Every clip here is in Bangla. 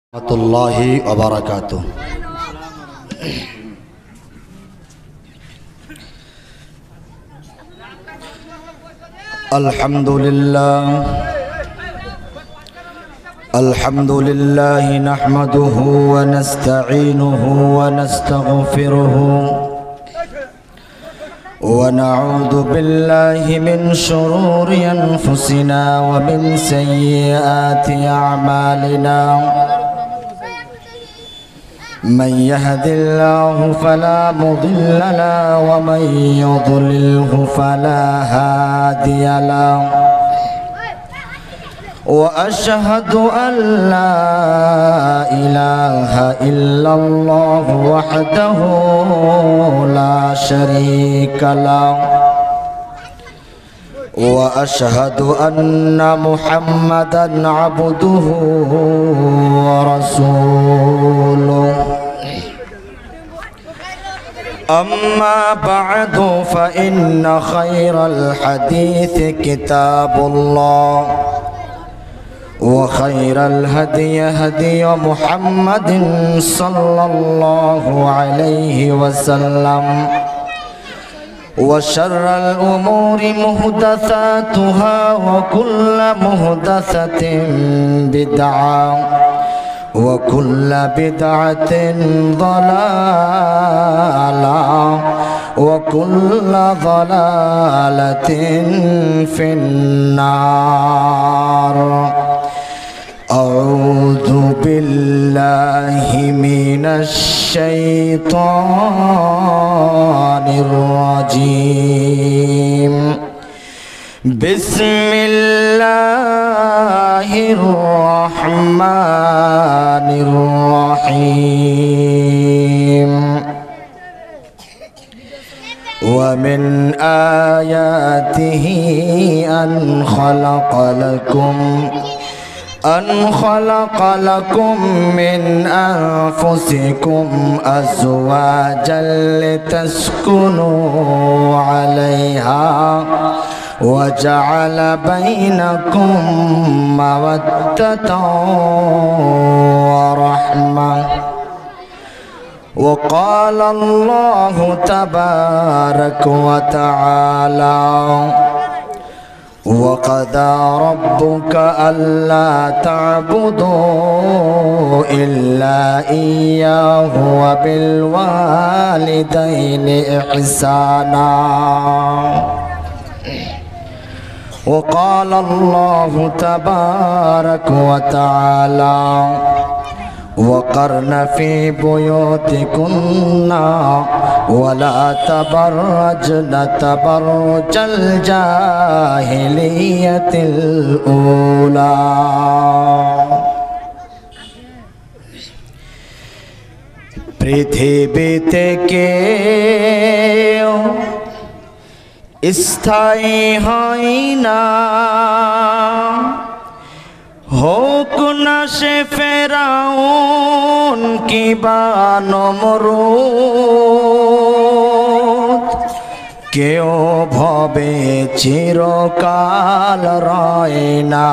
warahmatullahi wabarakatuh. Alhamdulillah nahmaduhu wa nasta'inuhu wa nastaghfiruhu wa na'udzu billahi min shururi anfusina wa min sayyiati a'malina. من يهد الله فلا مضل له ومن يضلله فلا هادي له وأشهد أن لا إله إلا الله وحده لا شريك له وأشهد أن محمدًا عبده ورسوله أما بعد فإن خير الحديث كتاب الله وخير الهدي هدي محمد صلى الله عليه وسلم وشر الأمور محدثاتها وكل محدثة بدعة وكل بدعة ضلالة وكل ضلالة في النار. أعوذ بالله من الشيطان الرجيم. بسم الله الرحمن الرحيم. ومن آياته أن خلق لكم من أنفسكم أزواجا لتسكنوا عليها وجعل بينكم مودة ورحمة. وقال الله تبارك وتعالى وقضى ربك ألا تعبدوا إلا إياه وبالوالدين إحسانا. وقال الله تبارك وتعالى وقرن في بيوتكن ولا تبرجن تبرج الجاهلية الأولى. পৃথিবীতে কেউ স্থায়ী হয় না, হোক না সে ফেরাউন কিবা নমরুদ, কেউ ভবে চিরকাল রয় না।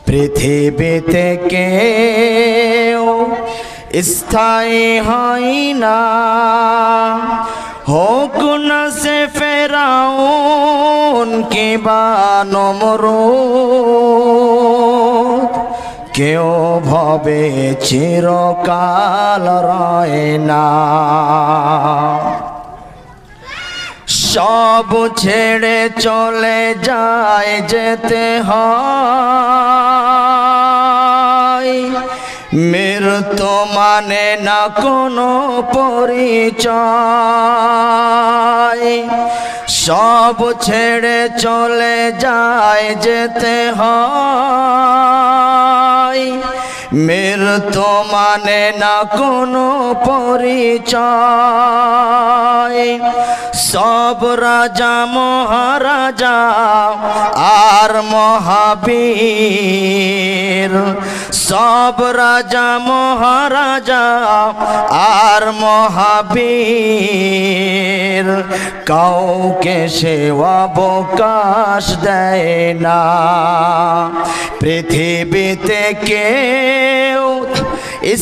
পৃথিবীতে কেউ স্থায়ী হয় না, হোক না সে ফেরাউন কিবা নমরুদ, কেউ ভবে চিরকাল রয় না। সব ছেড়ে চলে যায় যেতে হয়, মৃত্যু মানে না কোনো পরিচয়। সব ছেড়ে চলে যায় যেতে হয়, মৃত্যু মানে না কোনো পরিচয়। সব রাজা মহারাজা আর মহাবীর সব রাজা মহারাজা আর মহাবীর কাউকে সে অবকাশ দেয় না। পৃথিবীতে কেউ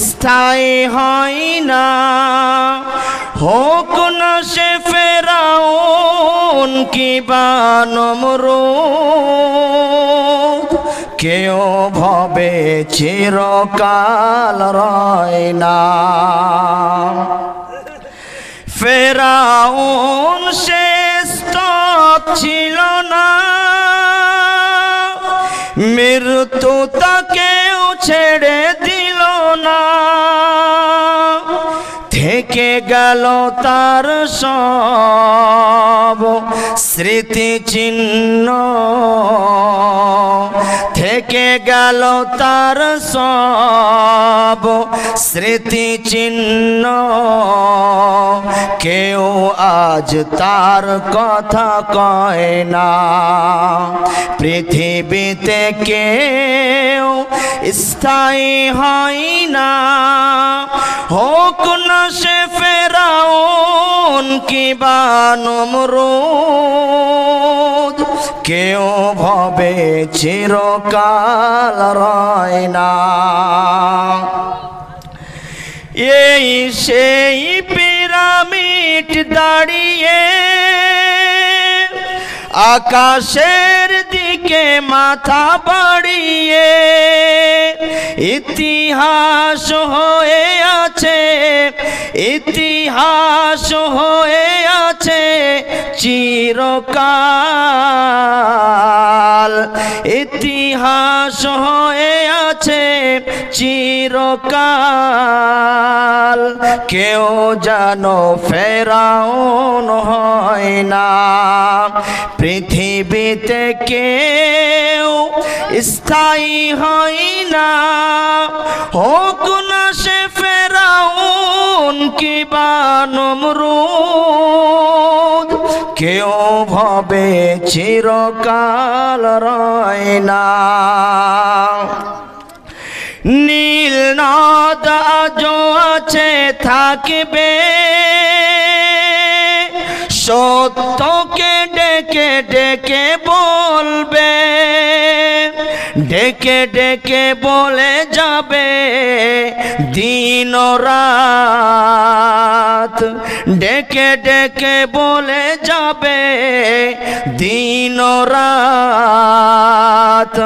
স্থায়ী হয় না, হোক না সে ফেরাউন কিবা নমরুদ, কেউ ভবে চিরকাল রয় না। ফেরাউন শেষ তক ছিল না, মৃত্যু তাকেও ছেড়ে দিল না। থেকে গেল তার সব স্মৃতিচিহ্ন, থেকে গেল তার সব স্মৃতিচিহ্ন। কেউ আজ তার কথা কয় না। পৃথিবীতে কেউ স্থায়ী হয় না, হোক না সে ফেরাউন কিবা নমরুদ, কেউ ভবে চিরকাল রয় না। এই সেই পিরামিড দাঁড়িয়ে আকাশের দিকে মাথা বাড়িয়ে ইতিহাস হয়ে আছে, ইতিহাস হয়ে আছে চিরকাল, ইতিহাস হয়ে আছে চিরকাল। কেউ জানো ফেরাউন হয় না। পৃথিবীতে কেউ স্থায়ী হয় না, হোক না সে ফেরাউন কিবা নমরুদ, কেউ ভবে চিরকাল রয় না। নীল নদ আজও আছে থাকবে, সত্যকে ডেকে ডেকে বলবে, ডেকে ডেকে বলে যাবে দিন রাত, ডেকে ডেকে বলে যাবে দিন রাত।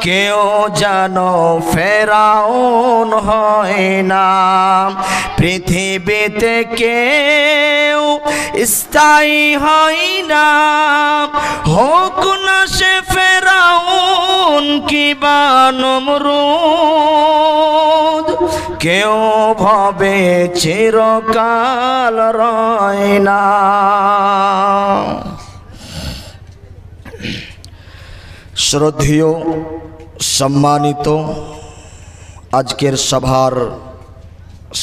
কেউ জানো ফেরাউন হয় না। পৃথিবীতে কেউ স্থায়ী হয় না, হোক না সে ফেরাউন কিবা নমরুদ, কেউ ভবে চিরকাল রয় না। শ্রদ্ধেয় সম্মানিত আজকের সভার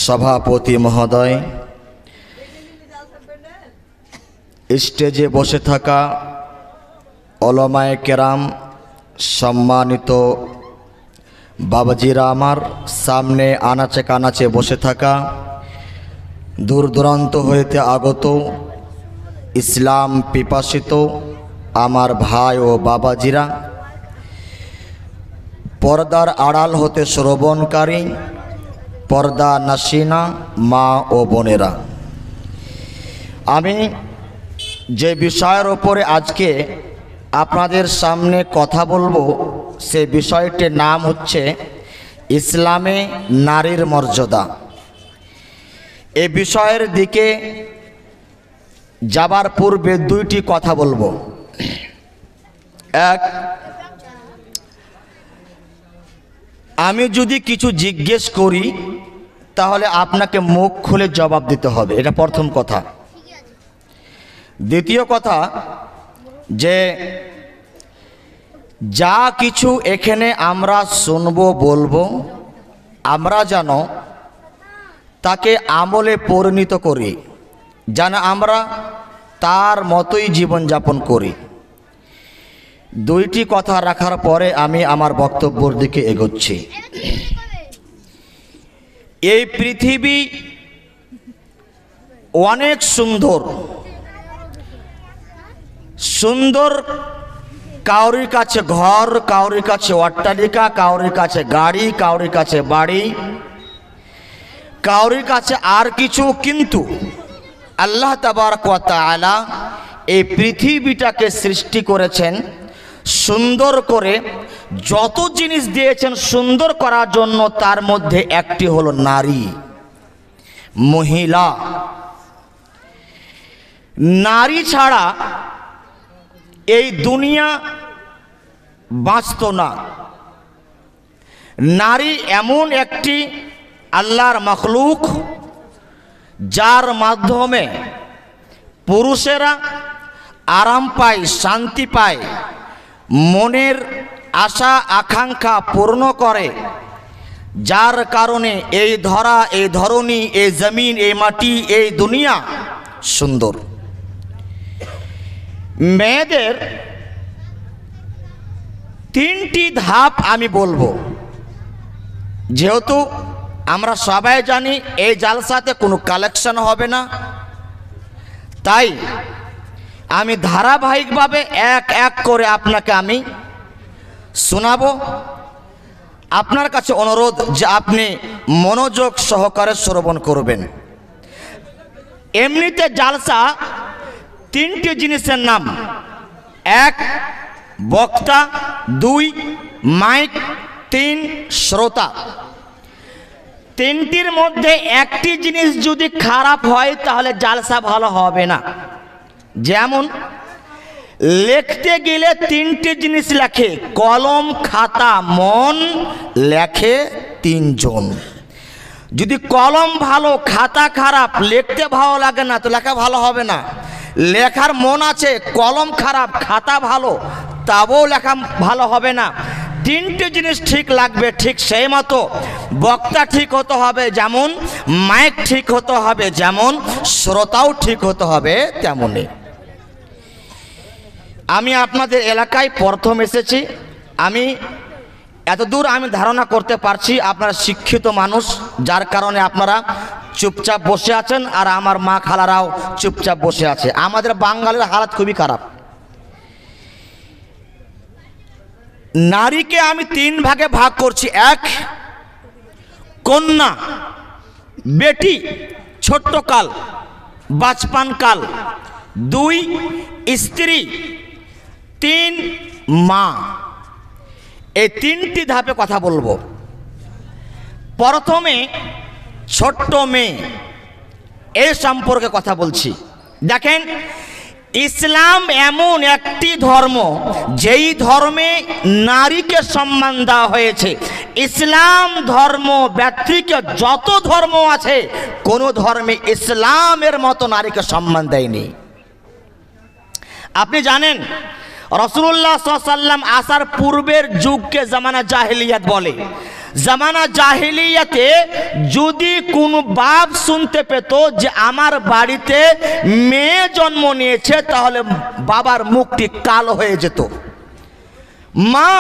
সভাপতি মহোদয়, স্টেজে বসে থাকা ওলামায়ে কেরাম, সম্মানিত বাবাজিরা আমার, সামনে আনাচে কানাচে বসে থাকা দূর দূরান্ত হইতে আগত ইসলাম পিপাসিত আমার ভাই ও বাবাজিরা, পর্দার আড়াল হতে শ্রবণকারী পর্দা নাসিনা মা ও বোনেরা, আমি যে বিষয়ের ওপরে আজকে আপনাদের সামনে কথা বলবো সে বিষয়টির নাম হচ্ছে ইসলামে নারীর মর্যাদা। এই বিষয়ের দিকে যাবার পূর্বে দুইটি কথা বলবো। এক, আমি যদি কিছু জিজ্ঞেস করি তাহলে আপনাকে মুখ খুলে জবাব দিতে হবে, এটা প্রথম কথা। দ্বিতীয় কথা, যে যা কিছু এখানে আমরা শুনবো বলবো, আমরা যেন তাকে আমলে পরিণত করি, যেন আমরা তার মতোই জীবনযাপন করি। দুইটি কথা রাখার পরে আমি আমার বক্তব্যের দিকে এগোচ্ছি। এই পৃথিবী অনেক সুন্দর সুন্দর, কাউরির কাছে ঘর, কাউরির কাছে অট্টালিকা, কাউরির কাছে গাড়ি, কাউরির কাছে বাড়ি, কাউরির কাছে আর কিছু, কিন্তু আল্লাহ তাবারক ওয়া তাআলা এই পৃথিবীটাকে সৃষ্টি করেছেন সুন্দর করে। যত জিনিস দিয়েছেন সুন্দর করার জন্য, তার মধ্যে একটি হলো নারী, মহিলা। নারী ছাড়া এই দুনিয়া বাঁচত না। নারী এমন একটি আল্লাহর মাখলুক, যার মাধ্যমে পুরুষেরা আরাম পায়, শান্তি পায়, মনের আশা আকাঙ্ক্ষা পূর্ণ করে, যার কারণে এই ধরা, এই ধরনী, এই জমিন, এই মাটি, এই দুনিয়া সুন্দর। মেয়েদের তিনটি ধাপ আমি বলবো, যেহেতু আমরা সবাই জানি এই জালসাতে কোনো কালেকশন হবে না, তাই আমি ধারাবাহিকভাবে এক এক করে আপনাকে আমি শোনাবো। আপনার কাছে অনুরোধ যে আপনি মনোযোগ সহকারে শ্রবণ করবেন। এমনিতে জালসা তিনটি জিনিসের নাম: এক বক্তা, দুই মাইক, তিন শ্রোতা। তিনটির মধ্যে একটি জিনিস যদি খারাপ হয় তাহলে জালসা ভালো হবে না। যেমন লিখতে গেলে তিনটি জিনিস লেখে: কলম, খাতা, মন। লেখে তিনজন। যদি কলম ভালো, খাতা খারাপ, লিখতে ভালো লাগে না, তো লেখা ভালো হবে না। লেখার মন আছে, কলম খারাপ, খাতা ভালো, তাও লেখা ভালো হবে না। তিনটি জিনিস ঠিক লাগবে। ঠিক সেই মতো বক্তা ঠিক হতে হবে যেমন, মাইক ঠিক হতে হবে যেমন, শ্রোতাও ঠিক হতে হবে তেমনই। আমি আপনাদের এলাকায় প্রথম এসেছি। আমি এতদূর আমি ধারণা করতে পারছি আপনারা শিক্ষিত মানুষ, যার কারণে আপনারা চুপচাপ বসে আছেন, আর আমার মা খালারাও চুপচাপ বসে আছে। আমাদের বাঙালির হালাত খুবই খারাপ। নারীকে আমি তিন ভাগে ভাগ করছি: এক কন্যা, বেটি, ছোট্ট কাল, বাচপান কাল; দুই স্ত্রী; তিন মা। এই তিনটি ধাপে কথা বলবো। প্রথমে ছোট্ট মেয়ে, এই সম্পর্কে কথা বলছি। দেখেন, ইসলাম এমন একটি ধর্ম যেই ধর্মে নারীকে সম্মান দেওয়া হয়েছে। ইসলাম ধর্ম ব্যতিরিক্ত যত ধর্ম আছে, কোনো ধর্মে ইসলামের মতো নারীকে সম্মান দেয়নি। আপনি জানেন, রাসূলুল্লাহ সাল্লাল্লাহু আলাইহি ওয়াসাল্লাম আসার পূর্বের যুগকে জামানা জাহেলিয়াত বলে। জামানা জাহেলিয়াতে যদি কোনো বাপ শুনতে পেত যে আমার বাড়িতে মেয়ে জন্ম নিয়েছে, তাহলে বাবার মুখটি কালো হয়ে যেত। মা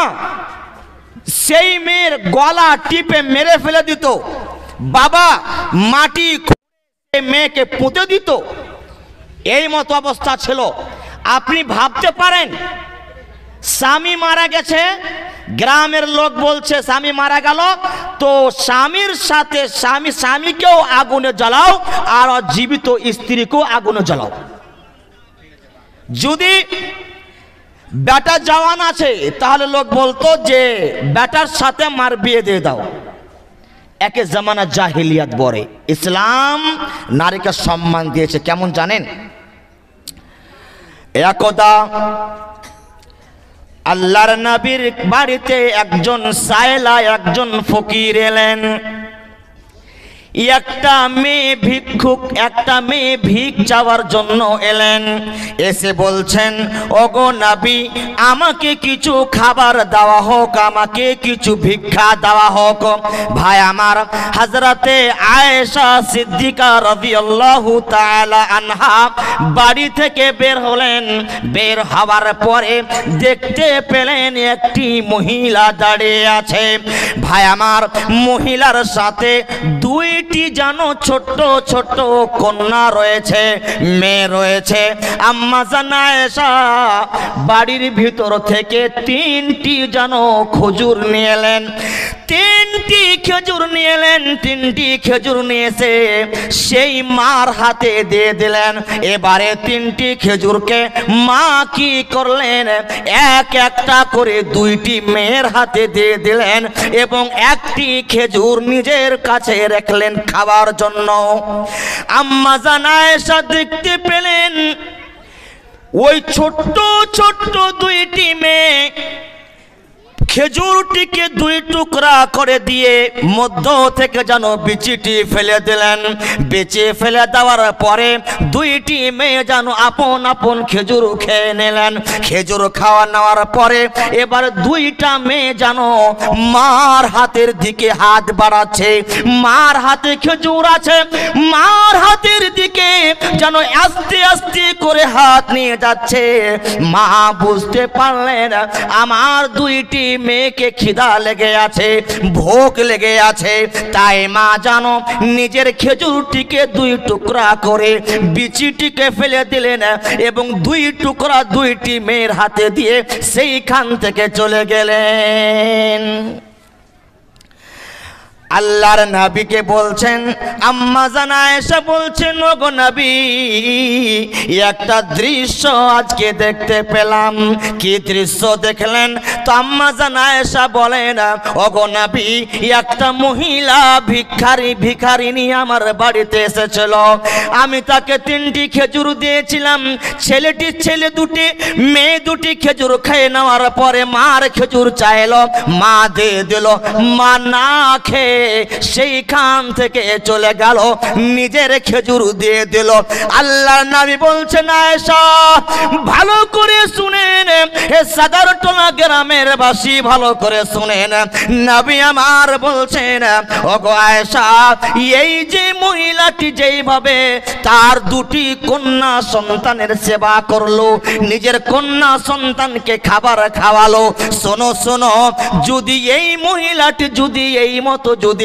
সেই মেয়ের গলা টিপে মেরে ফেলে দিত। বাবা মাটি খুঁড়ে মেয়েকে পুঁতে দিত। এই মতো অবস্থা ছিল। আপনি ভাবতে পারেন, স্বামী মারা গেছে, গ্রামের লোক বলছে স্বামী মারা গেল, তো স্বামীর সাথে স্বামীকেও আগুনে জ্বালাও, আর জীবিত স্ত্রীকেও আগুনে জ্বালাও। যদি বেটা জওয়ান আছে, তাহলে লোক বলতো যে বেটার সাথে মার বিয়ে দিয়ে দাও। একে জামানা জাহিলিয়াত বলে। ইসলাম নারীকে সম্মান দিয়েছে কেমন জানেন? একদা আল্লাহর নবীর বাড়িতে একজন সায়লা, একজন ফকির এলেন। একটা মেয়ে ভিক্ষুক, একটা মেয়ে ভিক চাওয়ার জন্য এলেন। এসে বলছেন, ওগো নবী, আমাকে কিছু খাবার দেওয়া হোক, আমাকে কিছু ভিক্ষা দেওয়া হোক। ভাই আমার, হযরতে আয়েশা সিদ্দিকা রাদিয়াল্লাহু তাআলা আনহা বাড়ি থেকে বের হলেন। বের হওয়ার পরে দেখতে পেলেন একটি মহিলা দাঁড়িয়ে আছে। ভাই আমার, মহিলার সাথে দুইটি যেন ছোট্ট ছোট্ট কন্যা রয়েছে, মেয়ে রয়েছে। আম্মা জান আয়েশা বাড়ির ভিতর থেকে তিনটি যেন খেজুর নিয়ে এলেন। তিনটি খেজুর নিয়ে এলেন। তিনটি খেজুর নিয়ে এসে সেই মার হাতে দিয়ে দিলেন। এবারে তিনটি খেজুরকে মা কি করলেন, এক একটা করে দুইটি মেয়ের হাতে দিয়ে দিলেন এবং একটি খেজুর নিজের কাছে রাখলেন খাবার জন্য। আম্মা জান আয়েশা দেখতে পেলেন ওই ছোট্ট ছোট্ট দুইটি মেয়ে খেজুরটিকে দুই টুকরা করে দিয়ে মধ্য থেকে যেন বিচিটি ফেলে দিলেন। বেঁচে ফেলে দেওয়ার পরে দুইটি মেয়ে যেন আপন আপন খেজুর খেয়ে নিলেন। খেজুর খাওয়া নেওয়ার পরে এবার দুইটা মেয়ে যেন মার হাতের দিকে হাত বাড়াচ্ছে। মার হাতে খেজুর আছে, মার হাতের দিকে যেন আস্তে আস্তে করে হাত নিয়ে যাচ্ছে। মা বুঝতে পারলেন আমার দুইটি মেয়েকে খিদা লেগে আছে, ভোগ লেগে আছে। তাই মা জানো নিজের খেজুরটিকে দুই টুকরা করে বিচিটিকে ফেলে দিলেন এবং দুই টুকরা দুইটি মেয়ের হাতে দিয়ে সেইখান থেকে চলে গেলেন। আল্লাহর নবীকে বলছেন, আম্মা জান আয়েশা বলছেন, ওগো নবী, একটা দৃশ্য আজকে দেখতে পেলাম। কি দৃশ্য দেখলেন? তো আম্মা জান আয়েশা বলেন, ওগো নবী, একটা মহিলা ভিখারিনী আমার বাড়িতে এসেছিল। আমি তাকে তিনটি খেজুর দিয়েছিলাম। ছেলে দুটি, মেয়ে দুটি খেজুর খেয়ে নেওয়ার পরে মার খেজুর চাইলো, মা দিয়ে দিল। মা না খেয়ে সেইখান থেকে চলে গেল, নিজের খেজুর দিয়ে দিল। আল্লাহর নবী বলছেন, আয়েশা ভালো করে শুনেন, হে সাদারটোলা গ্রামের বাসী ভালো করে শুনেন। নবী আমার বলছেন, ওগো আয়েশা, এই যে মহিলাটি যেইভাবে তার দুটি কন্যা সন্তানের সেবা করলো, নিজের কন্যা সন্তানকে খাবার খাওয়ালো, শোনো শোনো, যদি এই মহিলাটি যদি এই মতো যদি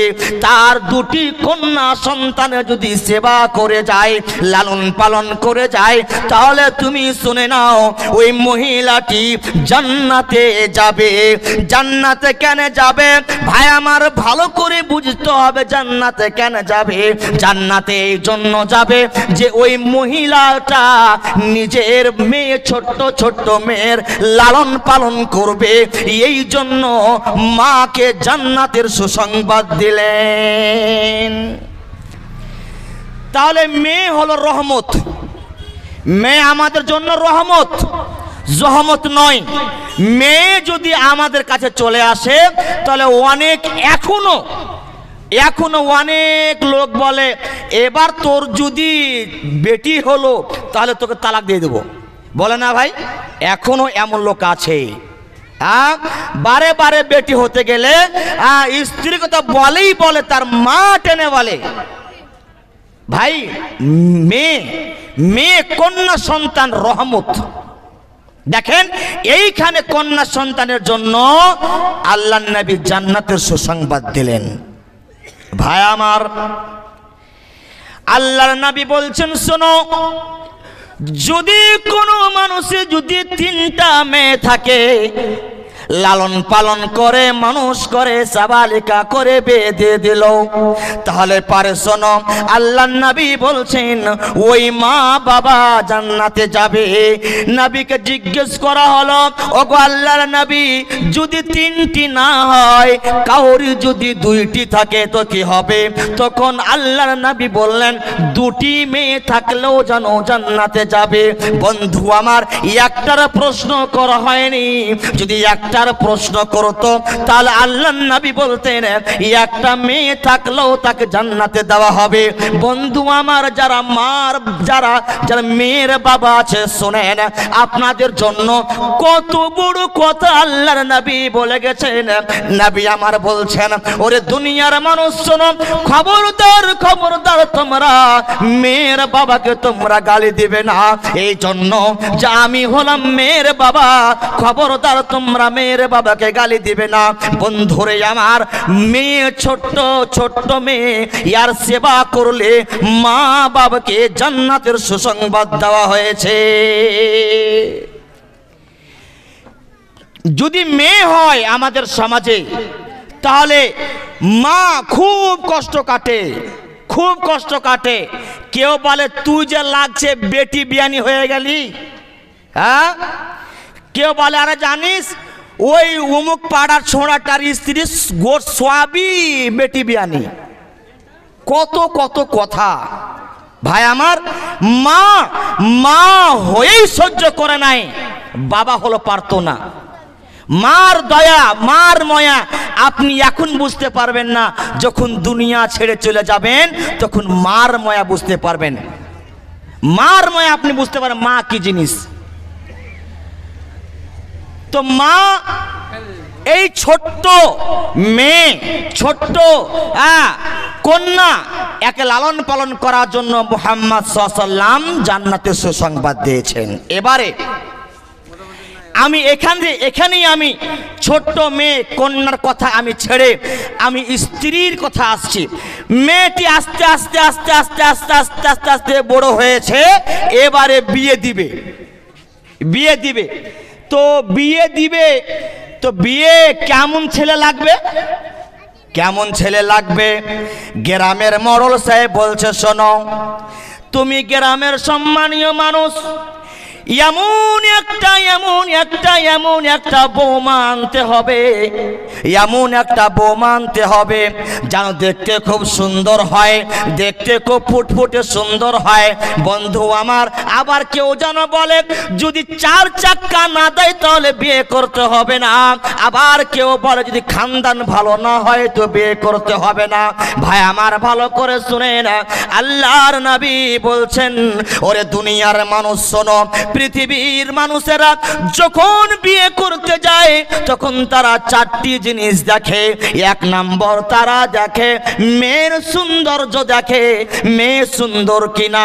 তার দুটি কন্যা সন্তানের যদি সেবা করে যায়, লালন পালন করে যায়, তাহলে তুমি শুনে নাও ওই মহিলাটি জান্নাতে যাবে। জান্নাতে কেন যাবে ভাই আমার, ভালো করে বুঝতে হবে জান্নাতে কেন যাবে। জান্নাতে এই জন্য যাবে যে ওই মহিলাটা নিজের মেয়ে, ছোট্ট ছোট্ট মেয়ের লালন পালন করবে। এই জন্য মাকে জান্নাতের সুসংবাদ দিলেন। তাহলে মেয়ে হলো রহমত। মেয়ে আমাদের জন্য রহমত, জহমত নয়। মেয়ে যদি আমাদের কাছে চলে আসে তাহলে অনেক এখনো অনেক লোক বলে, এবার তোর যদি বেটি হলো তাহলে তোকে তালাক দিয়ে দেবো, বলে না ভাই? এখনো এমন লোক আছে। বারে বারে বেটি হতে গেলে স্ত্রীর কথা বলেই বলে, তার মা টেনে বলে। ভাই, মেয়ে কন্যা সন্তান রহমত। দেখেন এইখানে কন্যা সন্তানের জন্য আল্লাহর নবী জান্নাতের সুসংবাদ দিলেন। ভাই আমার, আল্লাহর নবী বলছেন, শোনো, যদি কোনো মানুষের যদি তিনটা মেয়ে থাকে, লালন পালন করে মানুষ করে সাবালিকা করে বেঁধে দিল, তাহলে পারে শোনো, আল্লাহর নবী বলছেন ওই মা বাবা জান্নাতে যাবে। নবীকে জিজ্ঞেস করা হলো, ওগো আল্লাহর নবী, যদি তিনটি না হয়, কাউরি যদি দুইটি থাকে তো কি হবে? তখন আল্লাহর নবী বললেন, দুটি মেয়ে থাকলেও যেন জান্নাতে যাবে। বন্ধু আমার, একটার প্রশ্ন করা হয়নি, যদি একটা দশটার প্রশ্ন করতো তাহলে আল্লাহর নবী বলতেন একটা মেয়ে থাকলেও তাকে জান্নাতে দেওয়া হবে। বন্ধু আমার, যারা মেয়ের বাবা আছে, শোনেন, আপনাদের জন্য কত বড় কথা আল্লাহর নবী বলে গেছেন। নবী আমার বলছেন, ওরে দুনিয়ার মানুষ শোনো, খবরদার খবরদার, তোমরা মেয়ের বাবাকে তোমরা গালি দিবে না। এই জন্য যে আমি হলাম মেয়ের বাবা, খবরদার তোমরা মেয়ের বাবাকে গালি দিবে না। বন্ধুরে আমার, মেয়ে ছোট্ট ছোট্ট মেয়ে, ইয়ার সেবা করলে মা বাবাকে জান্নাতের সুসংবাদ দেওয়া হয়েছে। যদি মেয়ে হয় আমাদের সমাজে, তাহলে মা খুব কষ্ট কাটে, খুব কষ্ট কাটে। কেউ বলে তুই যে লাগছে বেটি বিয়ানি হয়ে গেলি, হ্যাঁ। কেউ বলে আরে জানিস ওই অমুক পাড়ার ছোঁড়াটার স্ত্রী গোট সোয়াবি বেটি বিয়ানি। কত কত কথা ভাই আমার। মা হয়েই সহ্য করে নাই, বাবা হলো পারতো না। মার দয়া, মার ময়া আপনি এখন বুঝতে পারবেন না, যখন দুনিয়া ছেড়ে চলে যাবেন তখন মার ময়া বুঝতে পারবেন। মার ময়া আপনি বুঝতে পারেন মা কি জিনিস। তো মা এই ছোট্ট মেয়ে, ছোট্ট কন্যা একে লালন পালন করার জন্য মুহাম্মদ সাল্লাল্লাহু আলাইহি ওয়াসাল্লাম জান্নাতের সুসংবাদ দিয়েছেন। এবারে আমি এখানেই আমি ছোট্ট মেয়ে কন্যার কথা আমি ছেড়ে আমি স্ত্রীর কথা আসছি। মেয়েটি আস্তে আস্তে আস্তে আস্তে আস্তে আস্তে আস্তে আস্তে বড় হয়েছে, এবারে বিয়ে দিবে। তো বিয়ে কেমন ছেলে লাগবে, কেমন ছেলে লাগবে? গ্রামের মোড়ল সাহেব বলছে, শোনো, তুমি গ্রামের সম্মানীয় মানুষ, এমন একটা বৌমা আনতে হবে, এমন একটা বৌমা আনতে হবে যেন দেখতে খুব সুন্দর হয়, দেখতে খুব ফুটফুটে সুন্দর হয়। বন্ধু আমার, আবার কেউ যেন বলে যদি 4 চাক্কা না দেয় তাহলে বিয়ে করতে হবে না। আবার কেউ বলে যদি খানদান ভালো না হয় তো বিয়ে করতে হবে না। ভাই আমার, ভালো করে শুনেন, আল্লাহর নবী বলছেন, ওরে দুনিয়ার মানুষ শোনো, পৃথিবীর মানুষেরা যখন বিয়ে করতে যায় তখন তারা 4টি জিনিস দেখে। 1 নম্বর তারা দেখে মেয়ের সৌন্দর্য দেখে, মেয়ে সুন্দর কিনা,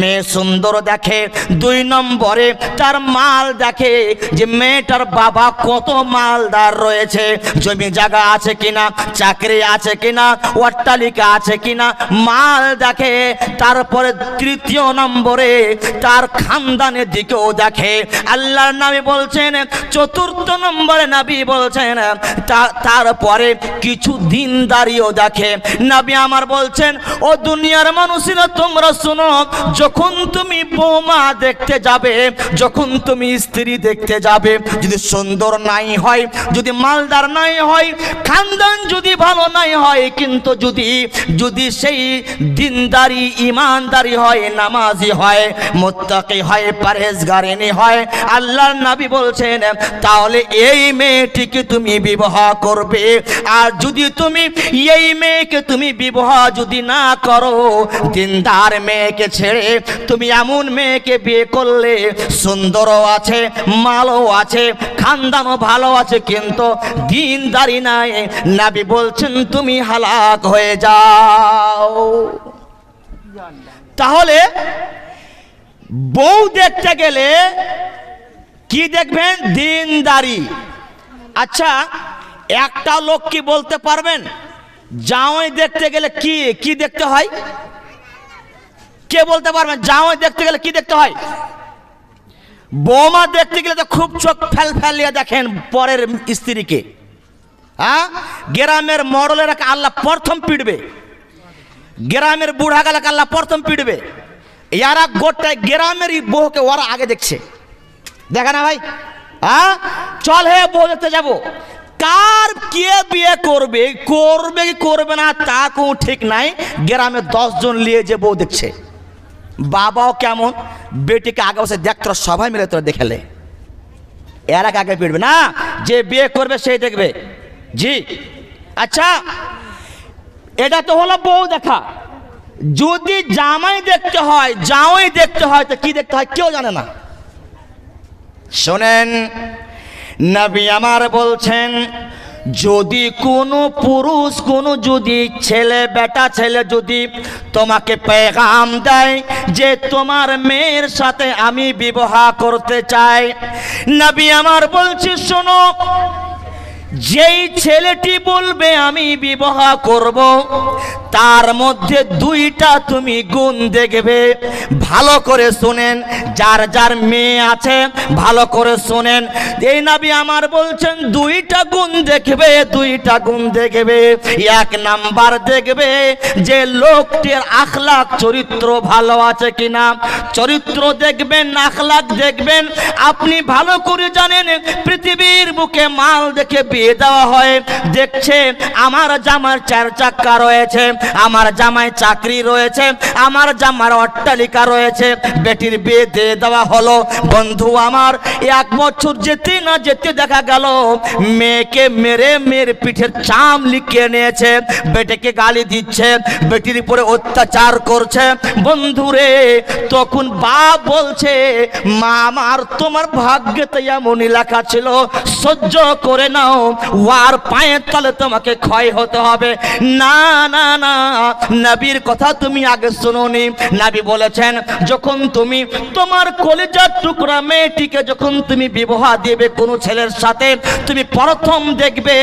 মেয়ে সুন্দর দেখে। 2 নম্বরে তার মাল দেখে, যে মেয়েটার বাবা কত মালদার রয়েছে, জমি জায়গা আছে কিনা, চাকরি আছে কিনা, অট্টালিকা আছে কিনা, মাল দেখে। তারপরে 3য় নম্বরে তার খানদানের দিকেও দেখে। আল্লাহর নবী বলছেন 4র্থ নম্বরে নবী বলছেন তারপরে কিছু দিনদারিও দেখে। নবী আমার বলছেন, ও দুনিয়ার মানুষেরা তোমরা শোনো, যখন তুমি বৌমা দেখতে যাবে, যখন তুমি স্ত্রী দেখতে যাবে, যদি সুন্দর নাই হয়, যদি মালদার নাই হয়, খানদান যদি ভালো নাই হয়, কিন্তু যদি সেই দিনদারি ইমানদারি হয়, নামাজি হয়, মুত্তাকি হয়, পরহেজগারিনী হয়, আল্লাহর নবী বলছেন তাহলে এই মেয়েটিকে তুমি বিবাহ করবে। আর যদি তুমি এই মেয়েকে তুমি বিবাহ যদি না করো, দিনদার মেয়েকে ছেড়ে তুমি এমন মেয়েকে বিয়ে করলে, সুন্দরও আছে, মালও আছে, খানদানও ভালো আছে, কিন্তু দিনদারি নাই, নবী বলছেন তুমি হালাক হয়ে যাও। তাহলে বউ দেখতে গেলে কি দেখবেন? দিনদারি। আচ্ছা, একটা লোক কি বলতে পারবেন জামাই দেখতে গেলে কি দেখতে হয়? কে বলতে পারবেন জামাই দেখতে গেলে কি দেখতে হয়? বৌমা দেখতে গেলে তো খুব চোখ ফেলিয়ে দেখেন পরের স্ত্রীকে। গ্রামের মডলের আল্লাহ প্রথম পিটবে, গ্রামের বুড়া গালাকে আল্লাহ প্রথম পিটবে। এরা গোটায় গ্রামের বউকে ওরা আগে দেখছে, দেখে না ভাই? চল হে বউ দেখতে যাবো। কার কে বিয়ে করবে কি করবে না তা কোনো ঠিক নাই। গ্রামে 10 জন নিয়ে যে বউ দেখছে, বাবাও কেমন, বেটিকে আগে বসে দেখ, তোরা সবাই মিলে তোরা দেখেলে। এরা কাকে পিটবে না, যে বিয়ে করবে সেই দেখবে। জি আচ্ছা, এটা তো হলো বউ দেখা। যদি জামাই দেখতে হয়, জামাই দেখতে হয়, তো কি দেখতে হয় কেউ জানে না। শোনেন, নবী আমার বলছেন, যদি কোনো পুরুষ, কোনো যদি ছেলে, বেটা ছেলে যদি তোমাকে পেগাম দেয় যে তোমার মেয়ের সাথে আমি বিবাহ করতে চাই, নবী আমার বলছে শোনো, যেই ছেলেটি বলবে আমি বিবাহ করব, তার মধ্যে দুইটা তুমি গুণ দেখবে। ভালো করে শুনেন, যার যার মেয়ে আছে ভালো করে শুনেন, এই নবী আমার বলছেন দুইটা গুণ দেখবে, দুইটা গুণ দেখবে। এক নাম্বার দেখবে যে লোকটির আখলাক চরিত্র ভালো আছে কিনা। চরিত্র দেখবেন, আখলাক দেখবেন। আপনি ভালো করে জানেন পৃথিবীর বুকে মাল দেখে বিয়ে দেওয়া হয়। দেখছে আমার জামার 4 চাকা রয়েছে, আমার জামায় চাকরি রয়েছে, আমার জামার অট্টালিকা রয়েছে, বেটির বিয়ে দিয়ে দেওয়া হলো। বন্ধু আমার, 1 বছর যেতে না যেতে দেখা গেল মেয়েকে মেরে মেয়ের পিঠের চাম লিখিয়ে নিয়েছে, বেটিকে গালি দিচ্ছে, বেটির উপরে অত্যাচার করছে। বন্ধুরে, তখন বাপ বলছে মা আমার তোমার ভাগ্যে এমনই লেখা ছিল, সহ্য করে নাও, ওয়ার পায়ের তলে তোমাকে ক্ষয় হতে হবে। না না না, নবীর কথা তুমি আগে শুনোনি। নবী বলেছেন যখন তুমি তোমার কলিজার টুকরা মেয়েটিকে যখন তুমি বিবাহ দিবে কোনো ছেলের সাথে, তুমি প্রথম দেখবে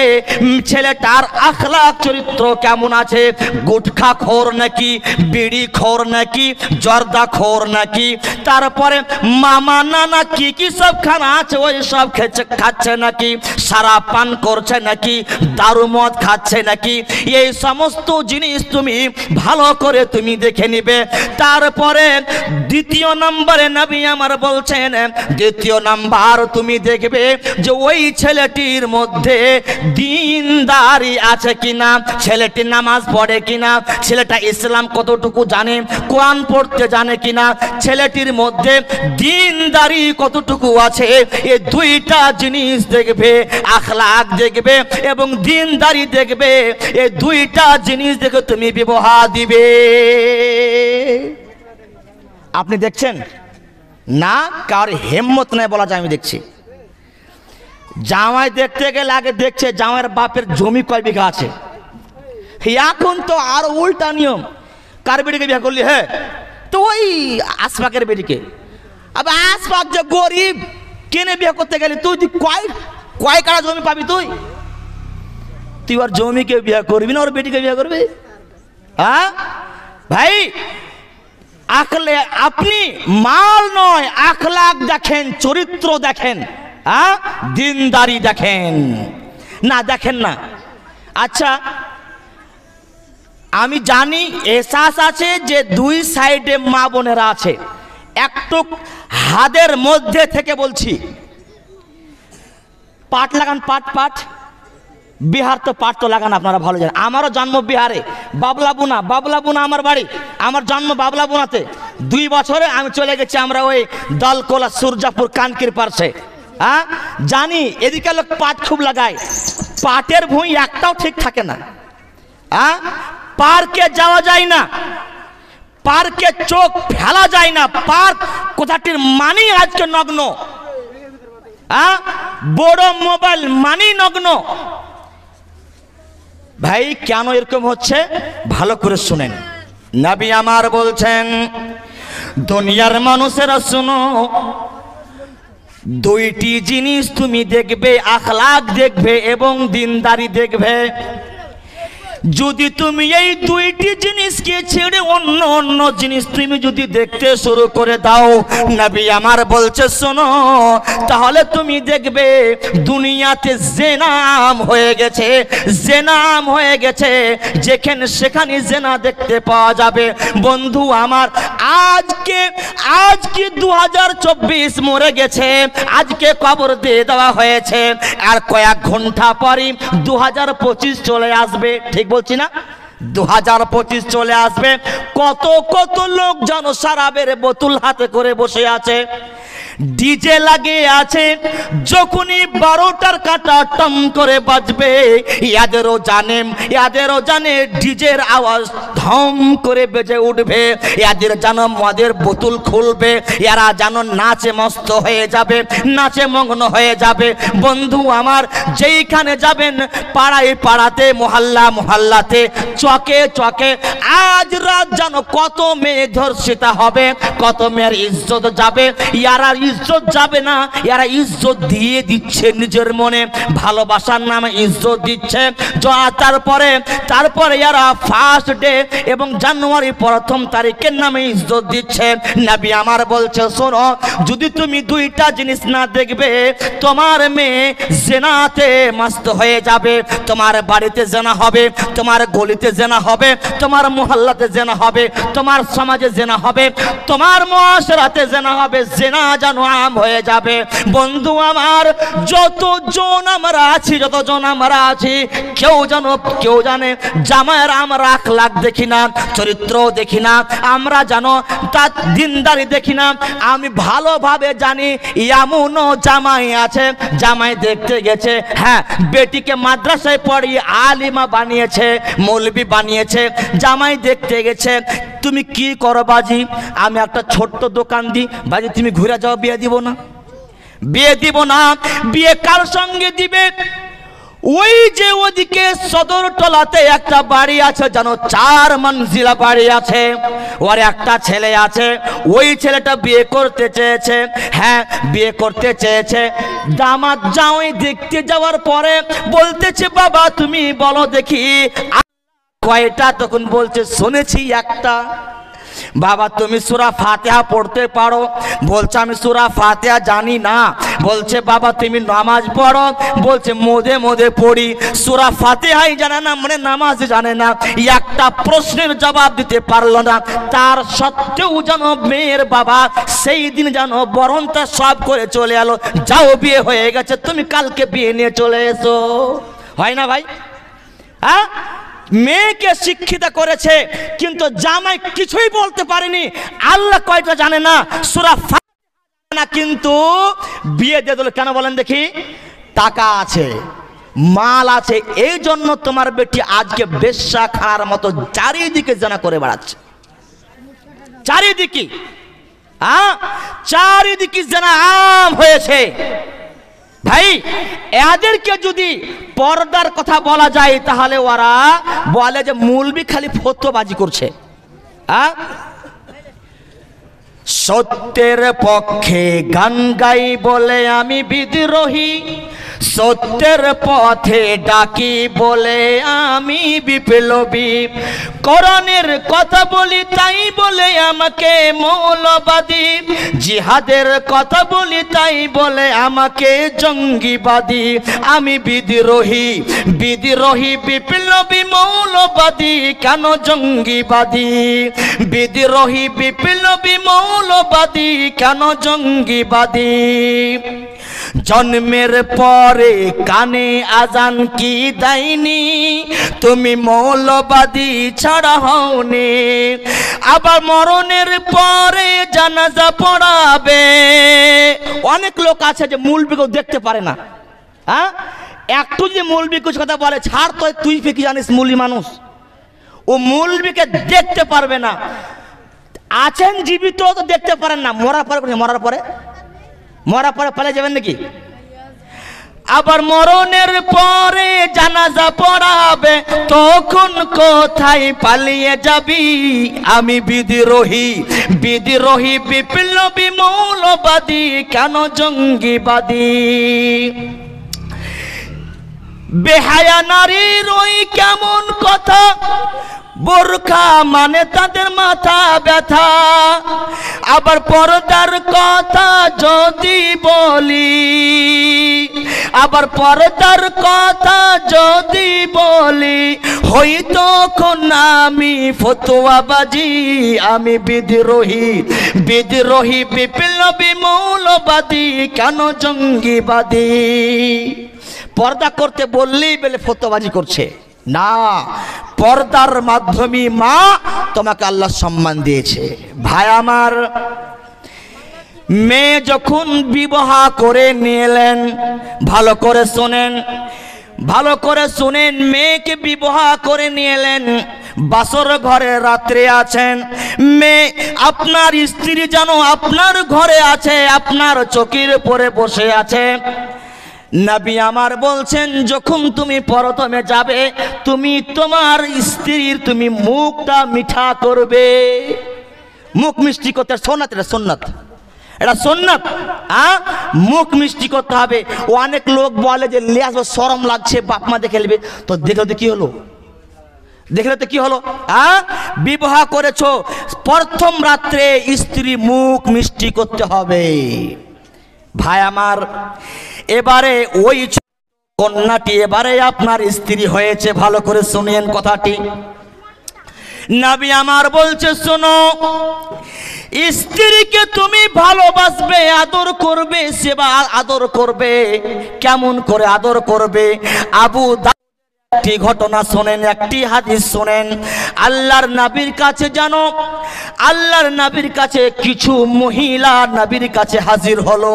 ছেলেটার আখলাক চরিত্র কেমন আছে। গুটখা খোর নাকি, বিড়ি খোর নাকি, জর্দা খোর নাকি, তারপরে মামা নানা কি কি সব খানা আছে ওই সব খাচ্ছে নাকি, সারা পান করছে নাকি, দারু মদ খাচ্ছে নাকি, এই সমস্ত জিনিস তুমি ভালো করে তুমি দেখে নিবে। তারপরে দ্বিতীয় নম্বরে নবী আমার বলছেন, দ্বিতীয় নাম্বার তুমি দেখবে যে ওই ছেলেটির মধ্যে দ্বীনদারি আছে কিনা, ছেলেটি নামাজ পড়ে কিনা, ছেলেটা ইসলাম কতটুকু জানে, কোরআন পড়তে জানে কিনা, ছেলেটির মধ্যে দ্বীনদারি কতটুকু আছে। এই দুইটা জিনিস দেখবে, আখলাক দেখবে এবং দ্বীনদারি দেখবে। এই দুইটা জিনিস দেখে তুমি বিবাহ দিবে। আপনি দেখছেন না, কার হিম্মত নেই বলা যায় আমি দেখছি। জামাই দেখতে গেলে আগে দেখছে জামাইয়ের বাপের জমি কয় বিঘা আছে। এখন তো আরো উল্টা নিয়ম, কার বেটিকে বিয়ে করলি, হ্যাঁ তো ওই আশফাকের বেটিকে। আবার আশফাক যে গরিব, কেনে বিয়ে করতে গেলি তুই কয় কাড়া জমি পাবি, তুই ওর জমিকে বিয়ে করবি না ওর বেটিকে বিয়ে করবি? হ্যাঁ ভাই, আপনি মাল নয় আখলাক দেখেন, চরিত্র দেখেন, হ্যাঁ দিনদারি দেখেন না, দেখেন না। আচ্ছা, আমি জানি এহসাস আছে যে দুই সাইডে মা বোনেরা আছে, একটু হাদের মধ্যে থেকে বলছি, পাট লাগান, পাট বিহার তো পাট তো লাগান, আপনারা ভালো জানেন। আমারও জন্ম বিহারে, বাবলাবুনা আমার বাড়ি, আমার জন্ম বাবলাবুনাতে। 2 বছরে আমি চলে গেছি আমরা ওই দলকোলা সূর্যাপুর কানকির পাশে। হ্যাঁ জানি এদিকে লোক পাট খুব লাগায়, পাটের ভুঁই একটাও ঠিক থাকে না। হ্যাঁ, পার্কে যাওয়া যায় না, পার্কে চোখ ফেলা যায় না, পার্ক কোথাটির মানি আজকে নগ্ন। হ্যাঁ, বড় মোবাইল মানি নগ্ন। ভাই কেন এরকম হচ্ছে ভালো করে শুনেন। নবী আমার বলছেন দুনিয়ার মানুষেরা শুনো, দুইটি জিনিস তুমি দেখবে, আখলাক দেখবে এবং দিনদারি দেখবে। যদি তুমি এই দুইটি জিনিসকে ছেড়ে অন্য অন্য জিনিস তুমি যদি দেখতে শুরু করে দাও, নবী আমার বলছে শোনো, তাহলে তুমি দেখবে দুনিয়াতে জেনাম হয়ে গেছে, জেনাম হয়ে গেছে, যেখানে সেখানে জেনা দেখতে পাওয়া যাবে। বন্ধু আমার, আজকে 2024 মরে গেছে, আজকে কবর দিয়ে দেওয়া হয়েছে, আর কয়েক ঘন্টা পরই 2025 চলে আসবে। ঠিক বলছি না? 2025 চলে আসবে। কত কত লোক যেন শরাবের বোতল হাতে করে বসে আছে। ডিজে লাগিয়ে আছে, যখনই 12টার কাঁটা টম করে বাজবে, এদেরও জানে ডিজের আওয়াজ ধম করে বেজে উঠবে, এদের যেন মদের বোতল খুলবে, এরা যেন নাচে মস্ত হয়ে যাবে, নাচে মগ্ন হয়ে যাবে। বন্ধু আমার, যেইখানে যাবেন, পাড়াতে, মহল্লাতে, চকে চকে, আজ রাত যেন কত মেয়ে ধর্ষিতা হবে, কত মেয়ের ইজ্জত যাবে। ইয়ারা ইজ্জত যাবে না, এরা ইজ্জত দিয়ে দিচ্ছে নিজের মনে, ভালোবাসার নামে ইজ্জত দিচ্ছে। তারপরে এরা ফার্স্ট ডে এবং জানুয়ারি 1ম তারিখের নামে ইজ্জত দিচ্ছে। নবী আমার বলছে, শোনো, যদি তুমি 2টা জিনিস না দেখবে, তোমার মেয়ে জেনাতে মস্ত হয়ে যাবে। তোমার বাড়িতে জেনা হবে, তোমার গলিতে জেনা হবে, তোমার মহল্লাতে জেনা হবে, তোমার সমাজে জেনা হবে, তোমার মুআশরাতে জেনা হবে, জেনা যেন আম হয়ে যাবে। বন্ধু আমার, যতজন আমরা আছি, কেউ জানে জামাইয়ের আমরা আখলাক দেখি না, চরিত্র দেখি না, আমরা জানো তার দিনদারি দেখি না। আমি ভালোভাবে জানি এমনও জামাই আছে, জামাই দেখতে গেছে, হ্যাঁ, বেটিকে মাদ্রাসায় পড়িয়ে আলিমা বানিয়েছে, মৌলবি বানিয়েছে, জামাই দেখতে গেছে। তুমি কি করো বাজি? আমি একটা ছোট্ট দোকান দিই, বাজি তুমি ঘুরে যাও, বিয়ে দিব না। বিয়ে কার সঙ্গে দিবে? ওই যে ওদিকে সদরতলাতে একটা বাড়ি আছে, জানো, 4 মঞ্জিলা বাড়ি আছে, ওর একটা ছেলে আছে, ওই ছেলেটা বিয়ে করতে চেয়েছে, হ্যাঁ, বিয়ে করতে চেয়েছে। দামাত জামাই দেখতে যাওয়ার পরে বলতেছে, বাবা তুমি বলো দেখি কয়টা? তখন বলছে, শুনেছি একটা। বাবা তুমি সূরা ফাতিহা পড়তে পারো? বলছে, আমি সূরা ফাতিহা জানি না। বলছে, বাবা তুমি নামাজ পড়ো? বলছে, মধ্যে পড়ি। সূরা ফাতিহাই জানে না, মানে নামাজ জানে না। একটা প্রশ্নের জবাব দিতে পারলো না। তার সত্ত্বেও যেন মেয়ের বাবা সেই দিন যেন বরণটা সব করে চলে এলো, যাও বিয়ে হয়ে গেছে, তুমি কালকে বিয়ে নিয়ে চলে এসো। হয় না ভাই? হ্যাঁ, মেয়েকে শিক্ষিত করেছে, কিন্তু জামাই কিছুই বলতে পারেনি, আল্লাহ কয়টা জানে না, সূরা ফাতিহা জানে না, কিন্তু বিয়ে দিয়ে দিল। কেন বলেন দেখি? টাকা আছে, মাল আছে, এই জন্য তোমার বেটি আজকে বেশ্যা খাওয়ার মতো চারিদিকে জানা করে বেড়াচ্ছে। চারিদিকে জানা আম হয়েছে। ভাই, এদেরকে যদি পর্দার কথা বলা যায়, তাহলে ওরা বলে যে মৌলবি খালি ফতোয়াবাজি করছে। সত্যের পক্ষে গান গাই বলে আমি বিদ্রোহী, সত্যের পথে ডাকি বলে আমি বিপ্লবী, কোরআনের কথা বলি তাই বলে আমাকে মৌলবাদী, জিহাদের কথা বলি তাই বলে আমাকে জঙ্গিবাদী। আমি বিদ্রোহী বিপ্লবী মৌলবাদী, কেন জঙ্গিবাদী? বিদ্রোহী বিপ্লবী মৌলবাদী, কেন জঙ্গিবাদী? জন্মের পরে কানে আজান কি দেয়নি, তুমি মৌলবাদী ছাড়া হওনি। আবার মরণের পরে জানাজা পড়াবে। অনেক লোক আছে যে মৌলবীকেও দেখতে পারে না। হ্যাঁ, একটু যদি মৌলবী কিছু কথা বলে, ছাড় তো, তুই কি জানিস মৌলবী মানুষ, ও মৌলবীকে দেখতে পারবে না। আছেন জীবিত তো দেখতে পারেন না, মরার পরে পালিয়ে যাবেন নাকি? আবার মরণের পরে জানাজা পড়াবে, তখন কোথায় পালিয়ে যাবি? আমি বিদ্রোহী বিপ্লবী মৌলবাদী, কেন জঙ্গিবাদী? বেহায়া নারীর ওই কেমন কথা, বোরখা মানে তাদের মাথা ব্যথা। আবার পর্দার কথা যদি বলি, হয়তো আমি ফতোয়াবাজি। আমি বিদ্রোহী বিপ্লবী মৌলবাদী, কেন জঙ্গিবাদী? পর্দা করতে বললেই বলে ফতোয়াবাজি করছে না। পর্দার মাধ্যমে মা তোমাকে আল্লাহ সম্মান দিয়েছে। ভাই আমার, মেয়ে যখন বিবাহ করে নিলেন, ভালো করে শোনেন, ভালো করে শুনেন, মেয়েকে বিবাহ করে নিয়ে এলেন, বাসর ঘরে রাত্রে আছেন, মেয়ে আপনার স্ত্রী যেন আপনার ঘরে আছে, আপনার চকির উপরে বসে আছে। নবী আমার বলছেন যখন তুমি প্রথমে যাবে, তুমি তোমার স্ত্রীর তুমি মুখটা মিঠা করবে, মুখ মিষ্টি করতে। সুন্নাত, এটা সুন্নাত, এটা সুন্নাত। মুখ মিষ্টি করতে হবে। ও অনেক লোক বলে যে লে আসবো, শরম লাগছে, বাপ মা দেখে নেবে। তো দেখলে তো কি হলো, দেখলে তো কি হলো? বিবাহ করেছো, প্রথম রাত্রে স্ত্রী মুখ মিষ্টি করতে হবে। ভাই আমার, এবারে ওই কন্যাটি এবারে আপনার স্ত্রী হয়েছে, ভালো করে শুনেন কথাটি। নবী আমার বলছে শোনো, স্ত্রীকে তুমি ভালোবাসবে, আদর করবে, সেবা আদর করবে। কেমন করে আদর করবে? আবু একটি ঘটনা শোনেন, একটি হাদিস শোনেন। আল্লাহর নবীর কাছে জানো, আল্লাহর নবীর কাছে কিছু মহিলা নবীর কাছে হাজির হলো।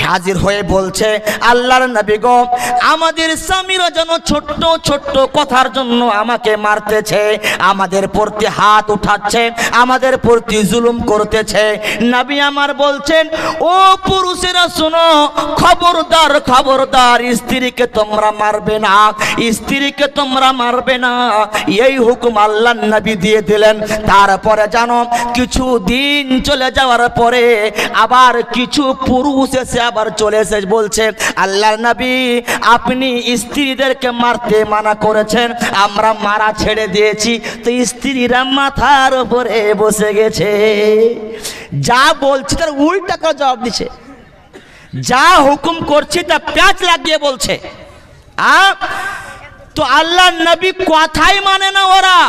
হাজির হয়ে বলছে, আল্লাহর নবী গো, আমাদের স্বামীরা যেন ছোট্ট ছোট্ট কথার জন্য আমাকে মারতেছে, আমাদের প্রতি হাত উঠাচ্ছে, আমাদের প্রতি জুলুম করতেছে। নবী আমার বলছেন, ও পুরুষেরা শোনো, খবরদার খবরদার, স্ত্রীকে তোমরা মারবে না, স্ত্রীকে তোমরা মারবে না। এই হুকুম আল্লাহর নবী দিয়ে দিলেন। তারপরে জানো, কিছু দিন চলে যাওয়ার পরে আবার কিছু পুরুষ এসে আবার চলে এসে বলছে, আল্লাহর নবী আপনি স্ত্রীদেরকে মারতে মানা করেছেন, আমরা মারা ছেড়ে দিয়েছি। তো স্ত্রীরা মাথার উপরে বসে গেছে। যা বলছি তার উল্টা করে জবাব দিচ্ছে, যা হুকুম করছি তা প্যাঁচ লাগিয়ে বলছে। তো আল্লাহ নবী কথাই মানে না ওরা।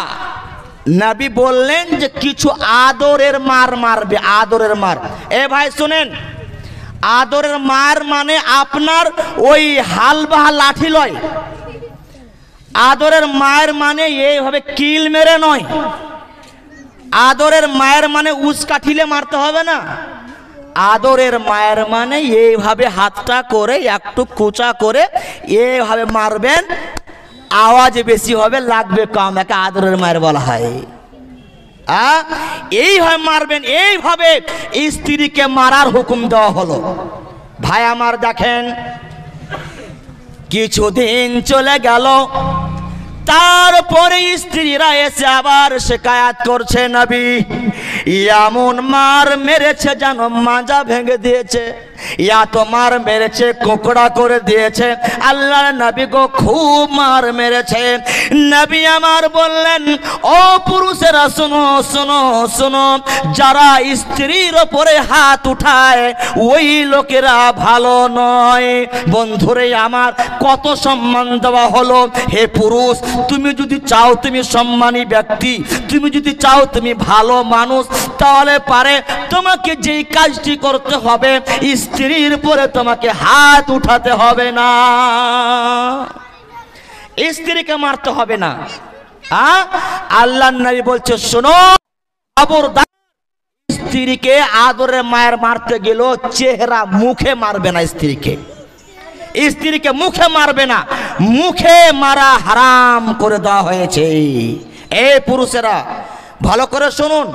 নবী বললেন যে কিছু আদরের মার মারবে, আদরের মার। এ ভাই শুনেন, আদরের মার মানে আপনার ওই হালবাহা লাঠি লয়। আদরের মায়ের মানে এইভাবে কিল মেরে নয়। আদরের মায়ের মানে উস্কাঠিলে মারতে হবে না। আদরের মায়ের মানে এইভাবে হাতটা করে একটু কুচা করে এইভাবে মারবেন, আওয়াজ বেশি হবে, লাগবে কম, একে আদরের মায়ের বলা হয়। এইভাবে মারবেন, এইভাবে স্ত্রীকে মারার হুকুম দেওয়া হলো। ভাই আমার দেখেন, কিছুদিন চলে গেল, তারপরে স্ত্রীরা এসে আবার শিকায়াত করছে, নবী এমন মার মেরেছে জানো মাজা ভেঙে দিয়েছে, ইয়া তো মার মেরেছে কোকড়া করে দিয়েছে। আল্লাহর নবী গো খুব মার মেরেছে। নবী আমার বললেন, ও পুরুষেরা শোনো শোনো শোনো, যারা স্ত্রীর ওপরে হাত উঠায় ওই লোকেরা ভালো নয়। বন্ধুরে আমার, কত সম্মান দেওয়া হলো। হে পুরুষ, তুমি যদি চাও তুমি সম্মানী ব্যক্তি, তুমি যদি চাও তুমি ভালো মানুষ, তাহলে পারে তোমাকে যেই কাজটি করতে হবে, স্ত্রীর উপরে তোমাকে হাত উঠাতে হবে না, স্ত্রীকে মারতে হবে না। আল্লাহর নবী বলছে শোনো, খবরদার, স্ত্রীকে আদরে মায়ের মারতে গেল চেহারা মুখে মারবে না, স্ত্রীকে স্ত্রীকে মুখে মারবে না, মুখে মারা হারাম করে দেওয়া হয়েছে। এই পুরুষেরা ভালো করে শুনুন,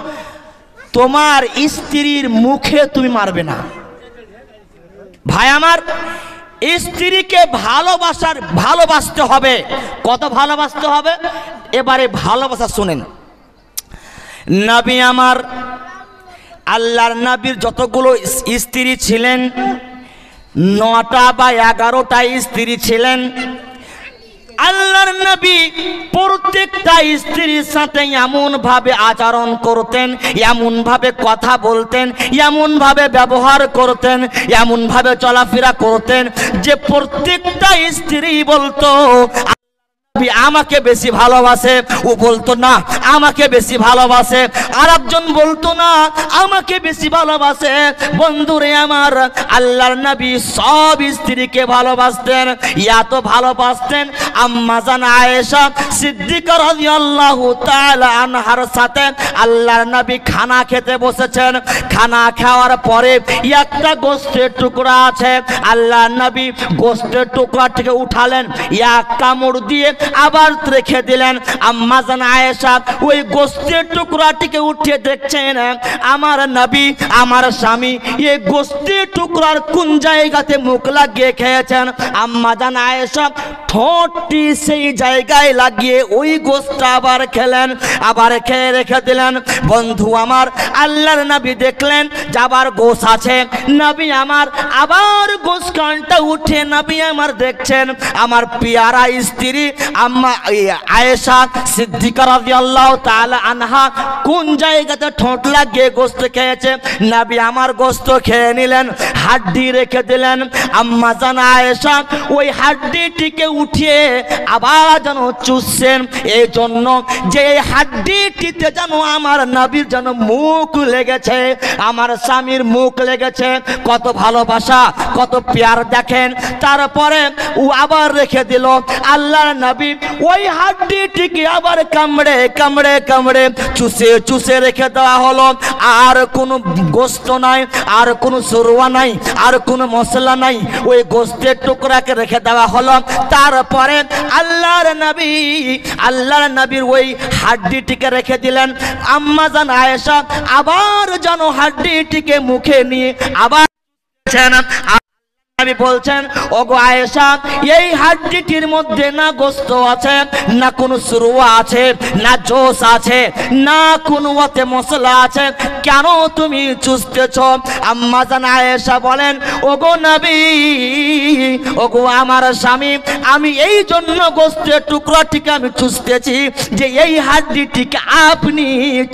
তোমার স্ত্রীর মুখে তুমি মারবে না। ভাই আমার, স্ত্রীকে ভালোবাসতে হবে। কত ভালোবাসতে হবে? এবারে ভালোবাসা শুনেন। নবী আমার, আল্লাহর নবীর যতগুলো স্ত্রী ছিলেন, 9টা বা 11টা স্ত্রী ছিলেন। আল্লাহর নবী প্রত্যেকটা স্ত্রীর সাথে এমন ভাবে আচরণ করতেন, এমন ভাবে কথা বলতেন, এমন ভাবে ব্যবহার করতেন, এমন ভাবে চলাফেরা করতেন যে প্রত্যেকটা স্ত্রী বলতো আমাকে বেশি ভালোবাসে, ও বলতো না আমাকে বেশি ভালোবাসে, আর একজন বলতো না আমাকে বেশি ভালোবাসে। বন্ধুরে আমার, আল্লাহর নবী সব স্ত্রীকে ভালোবাসতেন, এত ভালোবাসতেন আম্মা জান আয়েশা সিদ্দিকা রাদিয়াল্লাহু তাআলা আনহার সাথে আল্লাহর নবী খানা খেতে বসেছেন। খানা খাওয়ার পরে একটা গোশতের টুকরা আছে, আল্লাহর নবী গোশতের টুকরাটিকে উঠালেন, এক কামড় দিয়ে আবার রেখে দিলেন। আম্মা জান আয়েশা ওই গোশতের টুকরাটিকে উঠিয়ে দেখছেন, আমার নবী আমার স্বামী এই গোশতের টুকরার কোন জায়গাতে মুখ লাগিয়ে খেয়েছেন। আম্মা জান আয়েশা ঠোঁটটি সেই জায়গায় লাগিয়ে ওই গোশতটা আবার খেলেন, আবার খেয়ে রেখে দিলেন। বন্ধু আমার, আল্লাহর নবী দেখলেন যে আবার গোশ আছে, নবী আমার আবার গোশ কানটা উঠে নবী আমার দেখছেন আমার পিয়ারা স্ত্রী আম্মা আয়েশা সিদ্দিকা রাদিয়াল্লাহু তাআলা আনহা কোন জায়গাতে ঠোঁট লাগিয়ে গোশত খেয়েছে। নবী আমার গোশত খেয়ে নিলেন, হাড্ডি রেখে দিলেন। আম্মা জান আয়েশা ওই হাড্ডিটিকে উঠিয়ে আবার যেন চুষছেন, এই জন্য যে এই হাড্ডিটিতে যেন আমার নবীর যেন মুখ লেগেছে, আমার স্বামীর মুখ লেগেছে। কত ভালোবাসা, কত প্যার দেখেন। তারপরে ও আবার রেখে দিল। আল্লাহর নবী ওই হাড্ডিটিকে আবার কামড়ে কামড়ে কামড়ে চুষে চুষে রেখে দেওয়া হলো। আর কোনো গোশত নাই, আর কোনো সরুয়া নাই, আর কোনো মশলা নাই, ওই গোশতের টুকরাকে রেখে দেওয়া হলো। তারপরে আল্লাহর নবীর ওই হাড্ডিটিকে রেখে দিলেন। আম্মা জান আয়েশা আবার যেন হাড্ডিটিকে মুখে নিয়ে আবার নবী বলছেন, ওগো আয়েশা, এই হাড্ডিটির মধ্যে না গোশত আছে, না কোনো সুরুয়া আছে, না জোশ আছে, না কোনো ওতে মশলা আছে, কেন তুমি চুষতেছ? আম্মা জান আয়েশা বলেন, ওগো নবী, ওগো আমার স্বামী, আমি এই জন্য গোশতের টুকরাটিকে আমি চুষতেছি যে এই হাড্ডিটিকে আপনি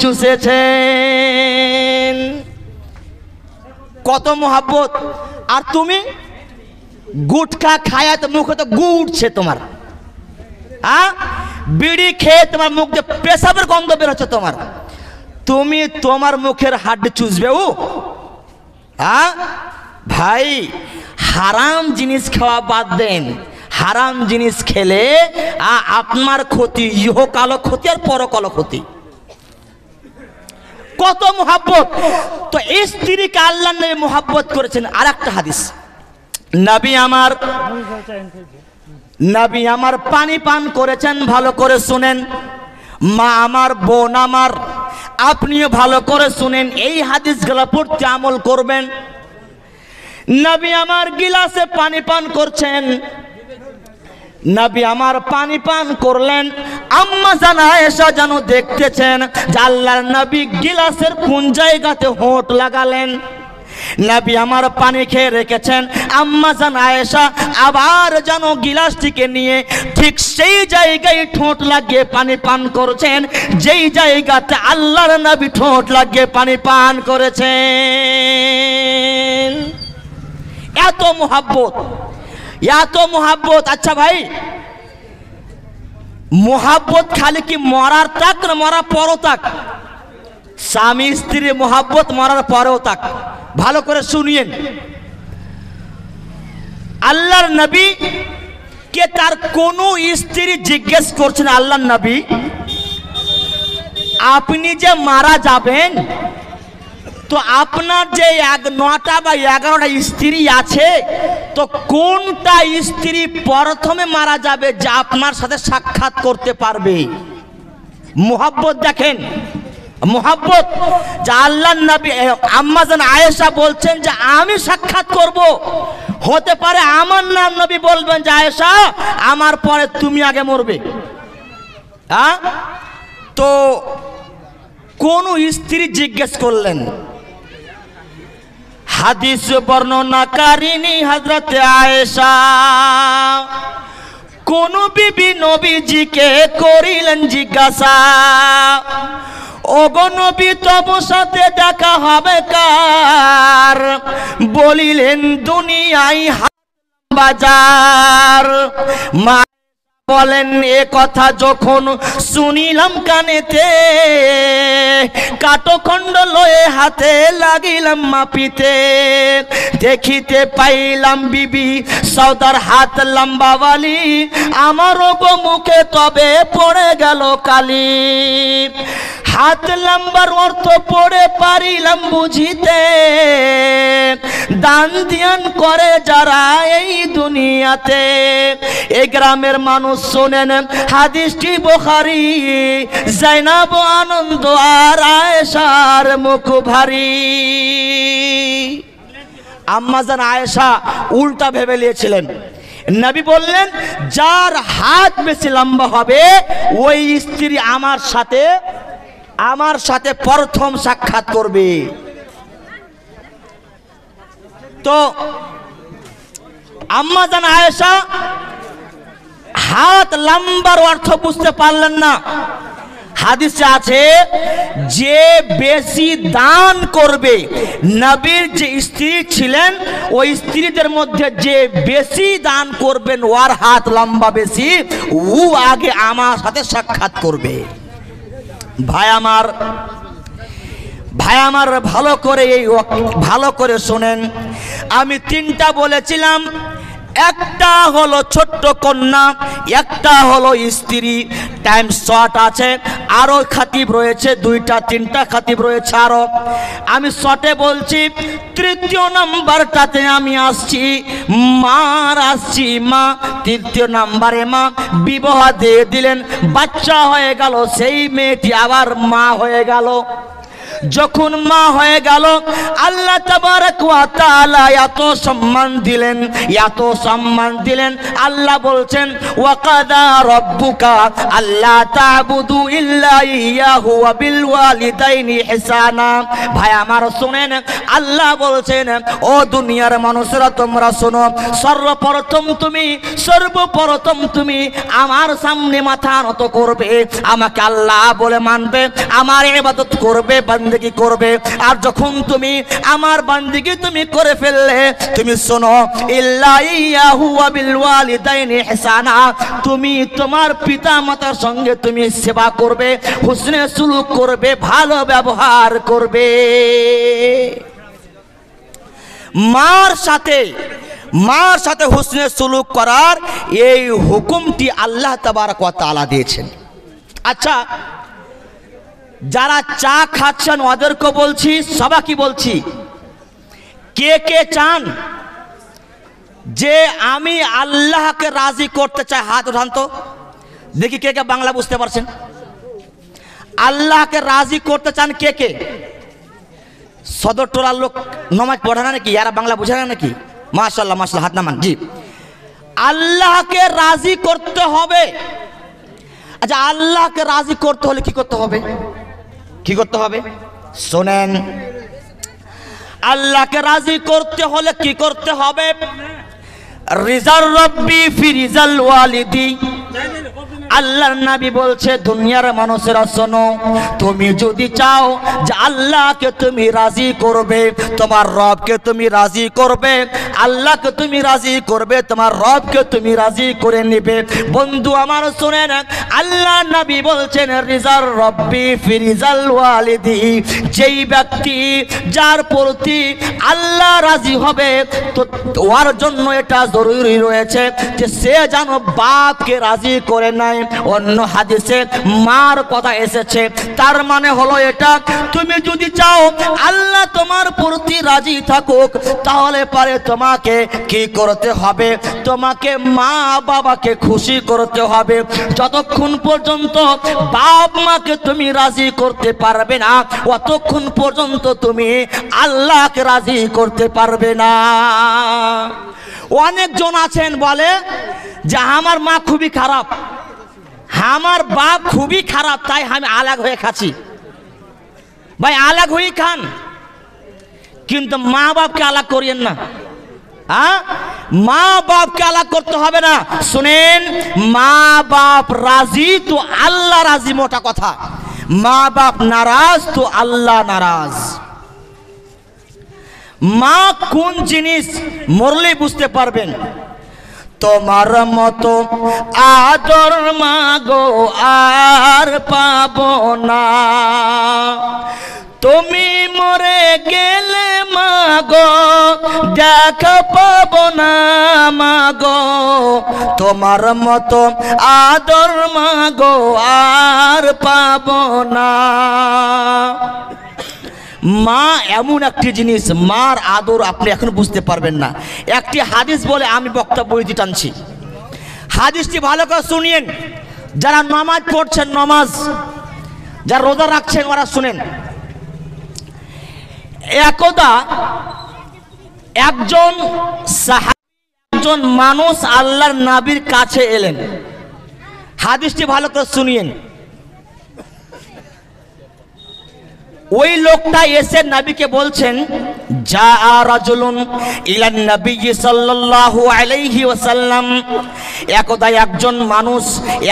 চুষেছেন। কত মোহাব্বত! আর তুমি গুটখা খায়া তো মুখে তো গু উঠছে তোমার, বিড়ি খেয়ে তোমার মুখ দিয়ে পেশাবের গন্ধ বেরোচ্ছে তোমার, তুমি তোমার মুখের হাড্ডি চুষবে? ও ভাই, হারাম জিনিস খাওয়া বাদ দেন। হারাম জিনিস খেলে আপনার ক্ষতি, ইহকালো ক্ষতি আর পরকালো ক্ষতি। কত মোহাব্বত! তো স্ত্রীকে আল্লাহ নবী মোহাব্বত করেছেন। আর একটা হাদিস, নবী আমার পানি পান করেছেন, ভালো করে শুনেন। মা আমার, বোন আমার, আপনিও ভালো করে শুনেন, এই হাদিসগুলো পড়তে আমল করবেন। নবী আমার গিলাসে পানি পান করছেন, নবী আমার পানি পান করলেন। আম্মা জান আয়েশা যেন দেখতেছেন যে আল্লাহর নবী গিলাসের কোন জায়গাতে হোঁট লাগালেন। নবী আমার পানি খেয়ে রেখেছেন, আম্মা জান আয়েশা আবার যেন গিলাসটিকে নিয়ে ঠিক সেই জায়গায় ঠোঁট লাগিয়ে পানি পান করছেন, যেই জায়গাতে আল্লাহর নবী ঠোঁট লাগিয়ে পানি পান করেছেন। এত মোহাব্বত, এত মোহাব্বত। আচ্ছা ভাই, মোহাব্বত খালি কি মরার তাক না মরার পরও তাক? স্বামী স্ত্রী মোহাব্বত মরার পরেও তাক। ভালো করে শুনিয়েন। আল্লাহর নবী কে তার কোন স্ত্রী জিজ্ঞেস করছেন, আল্লাহর নবী আপনি যে মারা যাবেন, তো আপনার যে 9টা বা 11টা স্ত্রী আছে, তো কোনটা স্ত্রী প্রথমে মারা যাবে যে আপনার সাথে সাক্ষাৎ করতে পারবে? মোহাব্বত দেখেন, মোহাব্বত। যে আল্লাহর নবী আম্মা জান আয়েশা বলছেন যে আমি সাক্ষাৎ করব, হতে পারে আমার নাম নবী বলবেন যে আয়েশা আমার পরে তুমি আগে মরবে। তো কোন স্ত্রী জিজ্ঞেস করলেন? হাদিস বর্ণনাকারিনী হযরতে আয়েশা কোন বিবি নবীজিকে করিলেন জিজ্ঞাসা, ওগো নবী তবু সাথে দেখা হবে কার? বলিলেন দুনিয়ায় বাজার। মা বলেন এ কথা যখন শুনিলাম কানেতে, কাঠখণ্ড লয়ে হাতে লাগিলাম মাপিতে, দেখিতে পাইলাম বিবি সওদার হাত লম্বাওয়ালি, আমারও গো মুখে তবে পড়ে গেল কালি। হাত লম্বার অর্থ পড়ে পারিলাম বুঝিতে, দান ধ্যান করে যারা এই দুনিয়াতে। এই গ্রামের মানুষ শোনেন হাদিসটি বুখারী, জাইনাব আনন্দ আর আয়েশার মুখ ভারী। আম্মাজান আয়েশা উল্টা ভেবে নিয়েছিলেন। নবী বললেন যার হাত বেশি লম্বা হবে ওই স্ত্রী আমার সাথে প্রথম সাক্ষাৎ করবে। তো আম্মাজান আয়েশা হাত লম্বার অর্থ বুঝতে পারলেন না। হাদিসে আছে যে বেশি দান করবে, নবীর যে স্ত্রী ছিলেন ওই স্ত্রীদের মধ্যে যে বেশি দান করবেন ওর হাত লম্বা বেশি, ও আগে আমার সাথে সাক্ষাৎ করবে। ভাই আমার ভালো করে শোনেন। আমি তিনটা বলেছিলাম, একটা হলো ছোট্ট কন্যা, একটা হলো স্ত্রী। টাইম শর্ট আছে, আরো খাতিব রয়েছে, দুইটা তিনটা খাতিব রয়েছে আরো। আমি শর্টে বলছি। তৃতীয় নাম্বারটাতে আমি আসছি মা। তৃতীয় নাম্বারে মা বিবাহ দিয়ে দিলেন, বাচ্চা হয়ে গেল, সেই মেয়েটি আবার মা হয়ে গেল। যখন মা হয়ে গেল আল্লাহ তাবারক ওয়া তাআলা এত সম্মান দিলেন। আল্লাহ বলছেন ওয়া কাদা রাব্বুকা আল্লা তা'বুদু ইল্লা ইয়াহু ওয়া বিল ওয়ালিদাইনি ইহসানা। ভাই আমার শুনেন, আল্লাহ বলছেন ও দুনিয়ার মানুষরা তোমরা শোনো, সর্বপ্রথম তুমি আমার সামনে মাথা নত করবে, আমাকে আল্লাহ বলে মানবে, আমার ইবাদত করবে, বান্দেগি করবে। আর যখন তুমি আমার বান্দেগি তুমি করে ফেললে, তুমি শোনো ইল্লা ইয়াহু ওয়া বিল ওয়ালিদাইনি ইহসানা, তুমি তোমার পিতা মাতার সঙ্গে তুমি সেবা করবে, হুসনে সুলুক করবে, ভালো ব্যবহার করবে। মার সাথে হুসনে সুলুক করার এই হুকুমটি আল্লাহ তাবারক ওয়া তাআলা দিয়েছেন। আচ্ছা, যারা চা খাচ্ছেন ওদেরকে বলছি, সবাইকে বলছি, কে চান যে আমি আল্লাহকে রাজি করতে চাই? হাত উঠান তো দেখি কে বাংলা বুঝতে পারছেন। আল্লাহকে রাজি করতে চান কে? সদর টোলার লোক নমাজ পড়ে না নাকি? এরা বাংলা বুঝে না নাকি? মাশাআল্লাহ মাশাআল্লাহ, হাত নামান। জি, আল্লাহকে রাজি করতে হবে। আচ্ছা, আল্লাহকে রাজি করতে হলে কি করতে হবে? শোনেন, আল্লাহকে রাজি করতে হলে কি করতে হবে? রিজার রব্বি ফি রিজাল ওয়ালিদি। আল্লাহর নবী বলছে দুনিয়ার মানুষেরা শোনো, তুমি যদি চাও যে আল্লাহকে তুমি রাজি করবে, তোমার রবকে তুমি রাজি করবে, আল্লাহকে তুমি রাজি করবে, তোমার রবকে তুমি রাজি করে নেবে। বন্ধু আমার শুনেন, আল্লাহ নবী বলছেন রিজার রব্বি ফি রিজাল ওয়ালিদি। যেই ব্যক্তি যার প্রতি আল্লাহ রাজি হবে, তো ওর জন্য এটা জরুরি রয়েছে যে সে যেন বাপকে রাজি করে নেয়। অন্য হাদিসে মার কথা এসেছে, তার মানে হলো এটা, তুমি যদি চাও আল্লাহ তোমার প্রতি রাজি থাকুক, তাহলে পারে তোমাকে কি করতে হবে? তোমাকে মা বাবাকে খুশি করতে হবে। যতক্ষণ পর্যন্ত বাপ মাকে তুমি রাজি করতে পারবে না, ততক্ষণ পর্যন্ত তুমি আল্লাহকে রাজি করতে পারবে না। অনেকজন আছেন বলে যে আমার মা খুবই খারাপ, আমার বাপ খুবই খারাপ, তাই আমি আলাগ হয়ে খাচ্ছি। ভাই আলাগ হয়ে খান, কিন্তু মা বাপকে আলাগ করিয়েন না। মা বাপকে আলাগ করতে হবে না। শুনেন, মা বাপ রাজি তো আল্লাহ রাজি, মোটা কথা। মা বাপ নারাজ তো আল্লাহ নারাজ। মা কোন জিনিস মরলে বুঝতে পারবেন। তোমার মতো আদর মাগো আর পাবো না। তুমি মরে গেলে মাগো দেখা পাবো না মাগো, তোমার মতো আদর মাগো আর পাবো না। মা এমন একটি জিনিস, মার আদর আপনি এখন বুঝতে পারবেন না। একটি হাদিস বলে আমি বক্তব্য দিতে টানছি, হাদিসটি ভালো করে শুনিয়েন। যারা নামাজ পড়ছেন, নামাজ যারা রোজা রাখছেন ওরা শুনেন। একদা একজন মানুষ আল্লাহর নবীর কাছে এলেন। হাদিসটি ভালো করে শুনিয়েন। ওই লোকটা এসে নবীকে বলছেন, যা রাজুলুন ইলান নবী সাল্লাল্লাহু আলাইহি ওয়াসাল্লাম। একদা একজন মানুষ,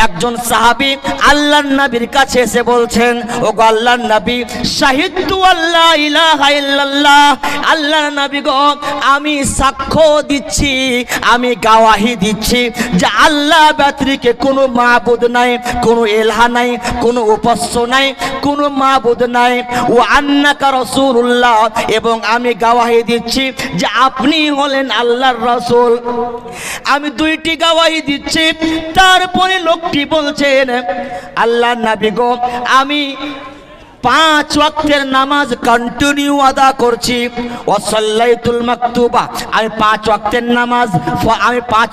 একজন সাহাবী আল্লাহর নবীর কাছে এসে বলছেন, ওগো আল্লাহর নবী, শাহিদতু আল্লা ইলাহা ইল্লাল্লাহ, আল্লাহর নবী গো আমি সাক্ষ্য দিচ্ছি, আমি গাওয়াহি দিচ্ছি যে আল্লাহ ব্যতিরেকে কোনো মাবুদ নাই, কোনো ইলাহ নাই, কোনো উপাস্য নাই, কোনো মাবুদ নাই। ও আন্নাকা রাসূলুল্লাহ, এবং আমি গাওয়াহি দিচ্ছি যে আপনি হলেন আল্লাহর রাসূল। আমি দুইটি গাওয়াহি দিচ্ছি। তারপরে লোকটি বলছেন, আল্লাহর নবী গো আমি 5 ওয়াক্তের নামাজ কন্টিনিউ আদা করছি। ওয়াসাল্লাইতুল মাকতুবা, আমি 5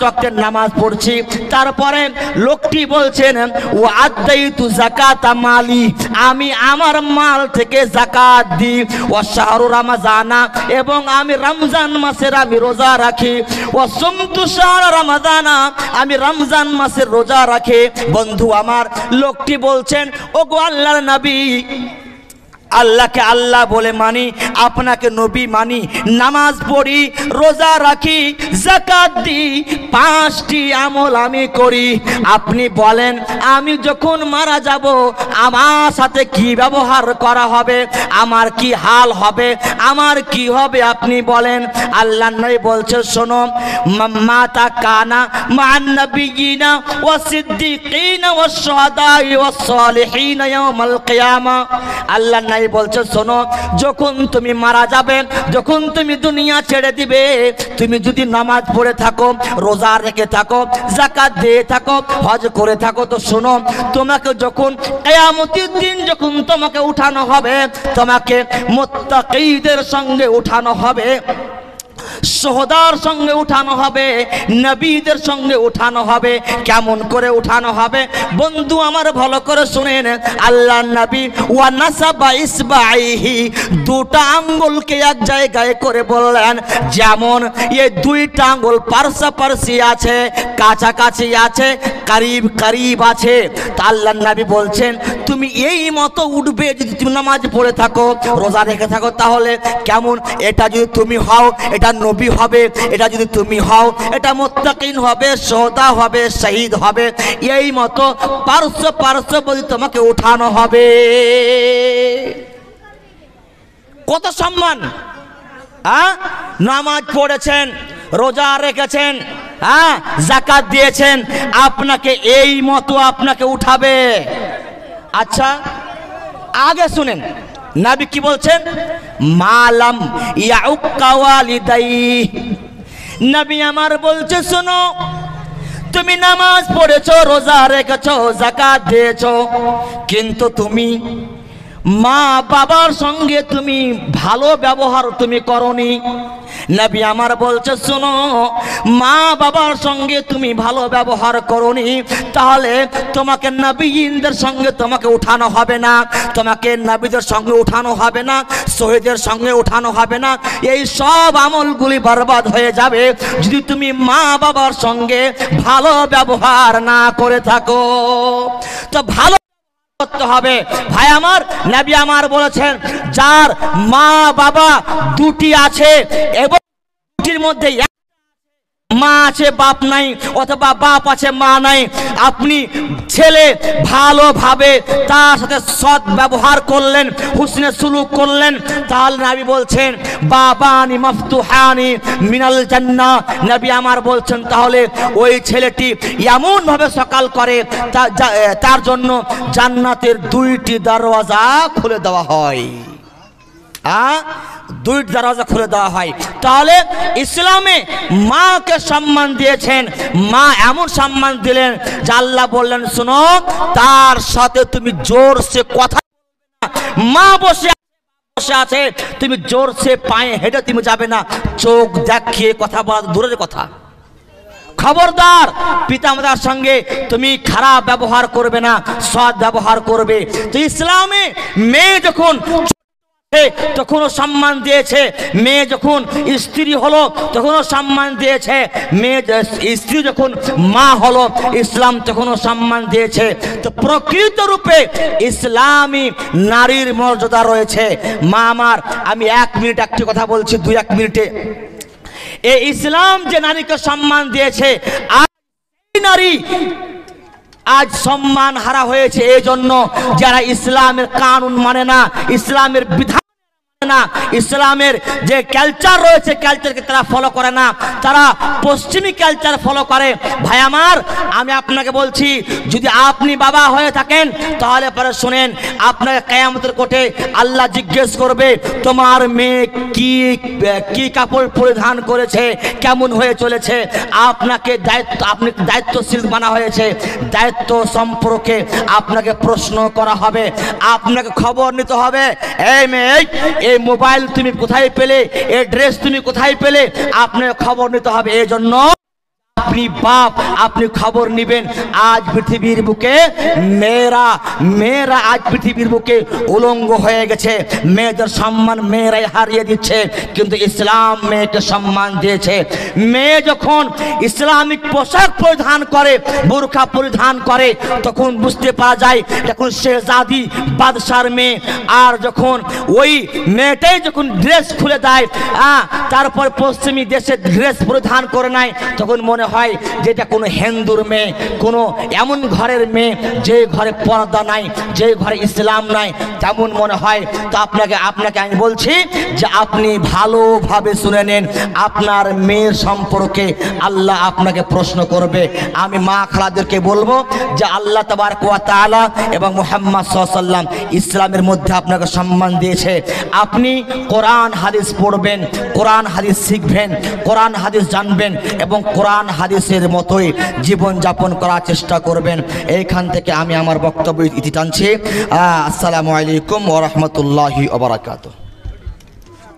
ওয়াক্তের নামাজ পড়ছি। তারপরে লোকটি বলছেন, ওয়াদাইতু যাকাতা মালি, আমি আমার মাল থেকে যাকাত দিই। ওয়াশাহরু রমাজানা, এবং আমি রমজান মাসের আমি রোজা রাখি। ওয়াসুমতু শাহর রমাজানা, আমি রমজান মাসের রোজা রাখি। বন্ধু আমার, লোকটি বলছেন, ওগো আল্লাহর নবী, আল্লাহকে আল্লাহ বলে মানি, আপনাকে নবী মানি, নামাজ পড়ি, রোজা রাখি, যাকাত দিই, 5টি আমল আমি করি। আপনি বলেন আমি যখন মারা যাব আমার সাথে কি ব্যবহার করা হবে, আমার কি হাল হবে, আমার কি হবে আপনি বলেন। আল্লাহর নবী বলছে, শোনো, মাতা কানা মান নবিয়িনা ওয়াস সিদ্দিকিনা ওয়াস শুহাদা'i ওয়াস সালিহিনা ইয়াউমাল কিয়ামা। আল্লাহর নবী বলছে, শোনো, যখন তুমি মারা যাবে, যখন তুমি দুনিয়া ছেড়ে দিবে, তুমি যদি নামাজ পড়ে থাকো, রোজা রেখে থাকো, যাকাত দিয়ে থাকো, হজ করে থাকো, তো শোনো, তোমাকে যখন কিয়ামতের দিন যখন তোমাকে উঠানো হবে, তোমাকে মুত্তাকিদের সঙ্গে উঠানো হবে, শহীদের সঙ্গে উঠানো হবে, নবীদের সঙ্গে উঠানো হবে। কেমন করে উঠানো হবে বন্ধু আমার ভালো করে শুনেন। আল্লাহর নবী ওয়া নাসাবা ইসবাইহি, 2টা আঙ্গুলকে এক জায়গায় করে বললেন, যেমন এই 2টা আঙ্গুল পার্শ্বাপার্শ্বী আছে, কাছাকাছি আছে, করিব করিব আছে। তা আল্লাহর নবী বলছেন, তুমি এই মতো উঠবে যদি তুমি নামাজ পড়ে থাকো, রোজা রেখে থাকো, তাহলে কেমন? এটা যদি তুমি হও এটা নবী হবে, এটা যদি তুমি হও এটা মুত্তাকিন হবে, শুহাদা হবে, শহীদ হবে। এই মতো পার্শ্ব পার্শ্ব বলি তোমাকে উঠানো হবে। কত সম্মান! নামাজ পড়েছেন, রোজা রেখেছেন, যাকাত দিয়েছেন, আপনাকে এই মতো আপনাকে উঠাবে। আচ্ছা আগে শুনেন নবী কি বলছেন, মালাম ইয়াউক্কা ওয়ালিদাই। নবী আমার বলছে, শোনো, তুমি নামাজ পড়েছো, রোজা রেখেছো, যাকাত দিয়েছো, কিন্তু তুমি মা বাবার সঙ্গে তুমি ভালো ব্যবহার তুমি করনি। নবী আমার বলছে, শোনো, মা বাবার সঙ্গে তুমি ভালো ব্যবহার করনি, তাহলে তোমাকে নবীদের সঙ্গে তোমাকে উঠানো হবে না, তোমাকে নবীদের সঙ্গে উঠানো হবে না, শহীদের সঙ্গে উঠানো হবে না। এই সব আমলগুলি বরবাদ হয়ে যাবে যদি তুমি মা বাবার সঙ্গে ভালো ব্যবহার না করে থাকো। তো ভালো করতে হবে ভাই আমার। নবী আমার বলেছেন, যার মা বাবা 2টি আছে এবং 2টির মধ্যে মা আছে বাপ নাই, অথবা বাপ আছে মা নাই, আপনি ছেলে ভালোভাবে তার সাথে সৎ ব্যবহার করলেন, হুসনে সুলুক করলেন, তাহলে নবী বলছেন বাবানি মাফতুহানি মিনাল জান্নাহ। নবী আমার বলছেন তাহলে ওই ছেলেটি এমন ভাবে সকাল করে তার জন্য জান্নাতের 2টি দরওয়াজা খুলে দেওয়া হয়। দুইটি দরজা খুলে দেওয়া হয়। তাহলে ইসলামে মাকে সম্মান দিয়েছেন, মা এমন সম্মান দিলেন যে আল্লাহ বললেন শোনো তার সাথে তুমি জোরসে কথা বলবে না, মা বসে আছে তুমি জোরসে পায়ে হেঁটে তুমি যাবে না, চোখ দেখিয়ে কথা বলা দূরের কথা। খবরদার পিতামাতার সঙ্গে তুমি খারাপ ব্যবহার করবে না, সৎ ব্যবহার করবে। তো ইসলামে মেয়ে যখন তখনও সম্মান দিয়েছে, মেয়ে যখন স্ত্রী হলো তখনও সম্মান দিয়েছে, মেয়ে স্ত্রী যখন মা হলো ইসলাম তখনও সম্মান দিয়েছে। তো প্রকৃত রূপে ইসলামী নারীর মর্যাদা রয়েছে। মা আমার, আমি 1 মিনিট একটি কথা বলছি, 2-1 মিনিটে। এই ইসলাম যে নারীকে সম্মান দিয়েছে, আর নারী আজ সম্মান হারা হয়েছে এই জন্য যারা ইসলামের কানুন মানে না, ইসলামের বিধান না, ইসলামের যে কালচার রয়েছে কালচারকে তারা ফলো করে না, তারা পশ্চিমী কালচার ফলো করে। ভাই আমার, আমি আপনাকে বলছি যদি আপনি বাবা হয়ে থাকেন তাহলে পরে শুনেন, আপনাকে কিয়ামতের কোর্টে আল্লাহ জিজ্ঞেস করবে তোমার মেয়ে কি কাপড় পরিধান করেছে, কেমন হয়ে চলেছে। আপনাকে আপনি দায়িত্বশীল বানা হয়েছে, দায়িত্ব সম্পর্কে আপনাকে প্রশ্ন করা হবে, আপনাকে খবর নিতে হবে। এই মেয়ে এই মোবাইল তুমি কোথায় পেলে, এই ড্রেস তুমি কোথায় পেলে, আপনাকে খবর নিতে হবে। এই জন্য আপনি বাপ, আপনি খবর নেবেন। আজ পৃথিবীর বুকে মেয়েরা আজ পৃথিবীর বুকে উলঙ্গ হয়ে গেছে, মেয়েদের সম্মান মেয়েরাই হারিয়ে দিচ্ছে, কিন্তু ইসলাম মেয়েকে সম্মান দিয়েছে। মেয়ে যখন ইসলামিক পোশাক পরিধান করে, বোরকা পরিধান করে, তখন বুঝতে পারা যায় যখন শেহজাদি বাদশার মেয়ে। আর যখন ওই মেয়েটাই যখন ড্রেস খুলে দেয়, তারপর পশ্চিমী দেশে ড্রেস পরিধান করে নেয়, তখন মনে হয় যেটা কোনো হিন্দুর মেয়ে, কোনো এমন ঘরের মেয়ে যে ঘরে পর্দা নাই, যে ঘরে ইসলাম নাই, তেমন মনে হয়। তো আপনাকে আমি বলছি যে আপনি ভালোভাবে শুনে নেন, আপনার মেয়ের সম্পর্কে আল্লাহ আপনাকে প্রশ্ন করবে। আমি মা খালাদেরকে বলবো যে আল্লাহ তাবারক ওয়া তাআলা এবং মুহাম্মদ সাল্লাল্লাহু আলাইহি ওয়াসাল্লাম ইসলামের মধ্যে আপনাকে সম্মান দিয়েছে। আপনি কোরআন হাদিস পড়বেন, কোরআন হাদিস শিখবেন, কোরআন হাদিস জানবেন এবং কোরআন হাদিসের মতোই জীবন যাপন করার চেষ্টা করবেন। এইখান থেকে আমি আমার বক্তব্য ইতি টানছি। আসসালামু আলাইকুম ওয়া রাহমাতুল্লাহি ওয়া বারাকাতুহু।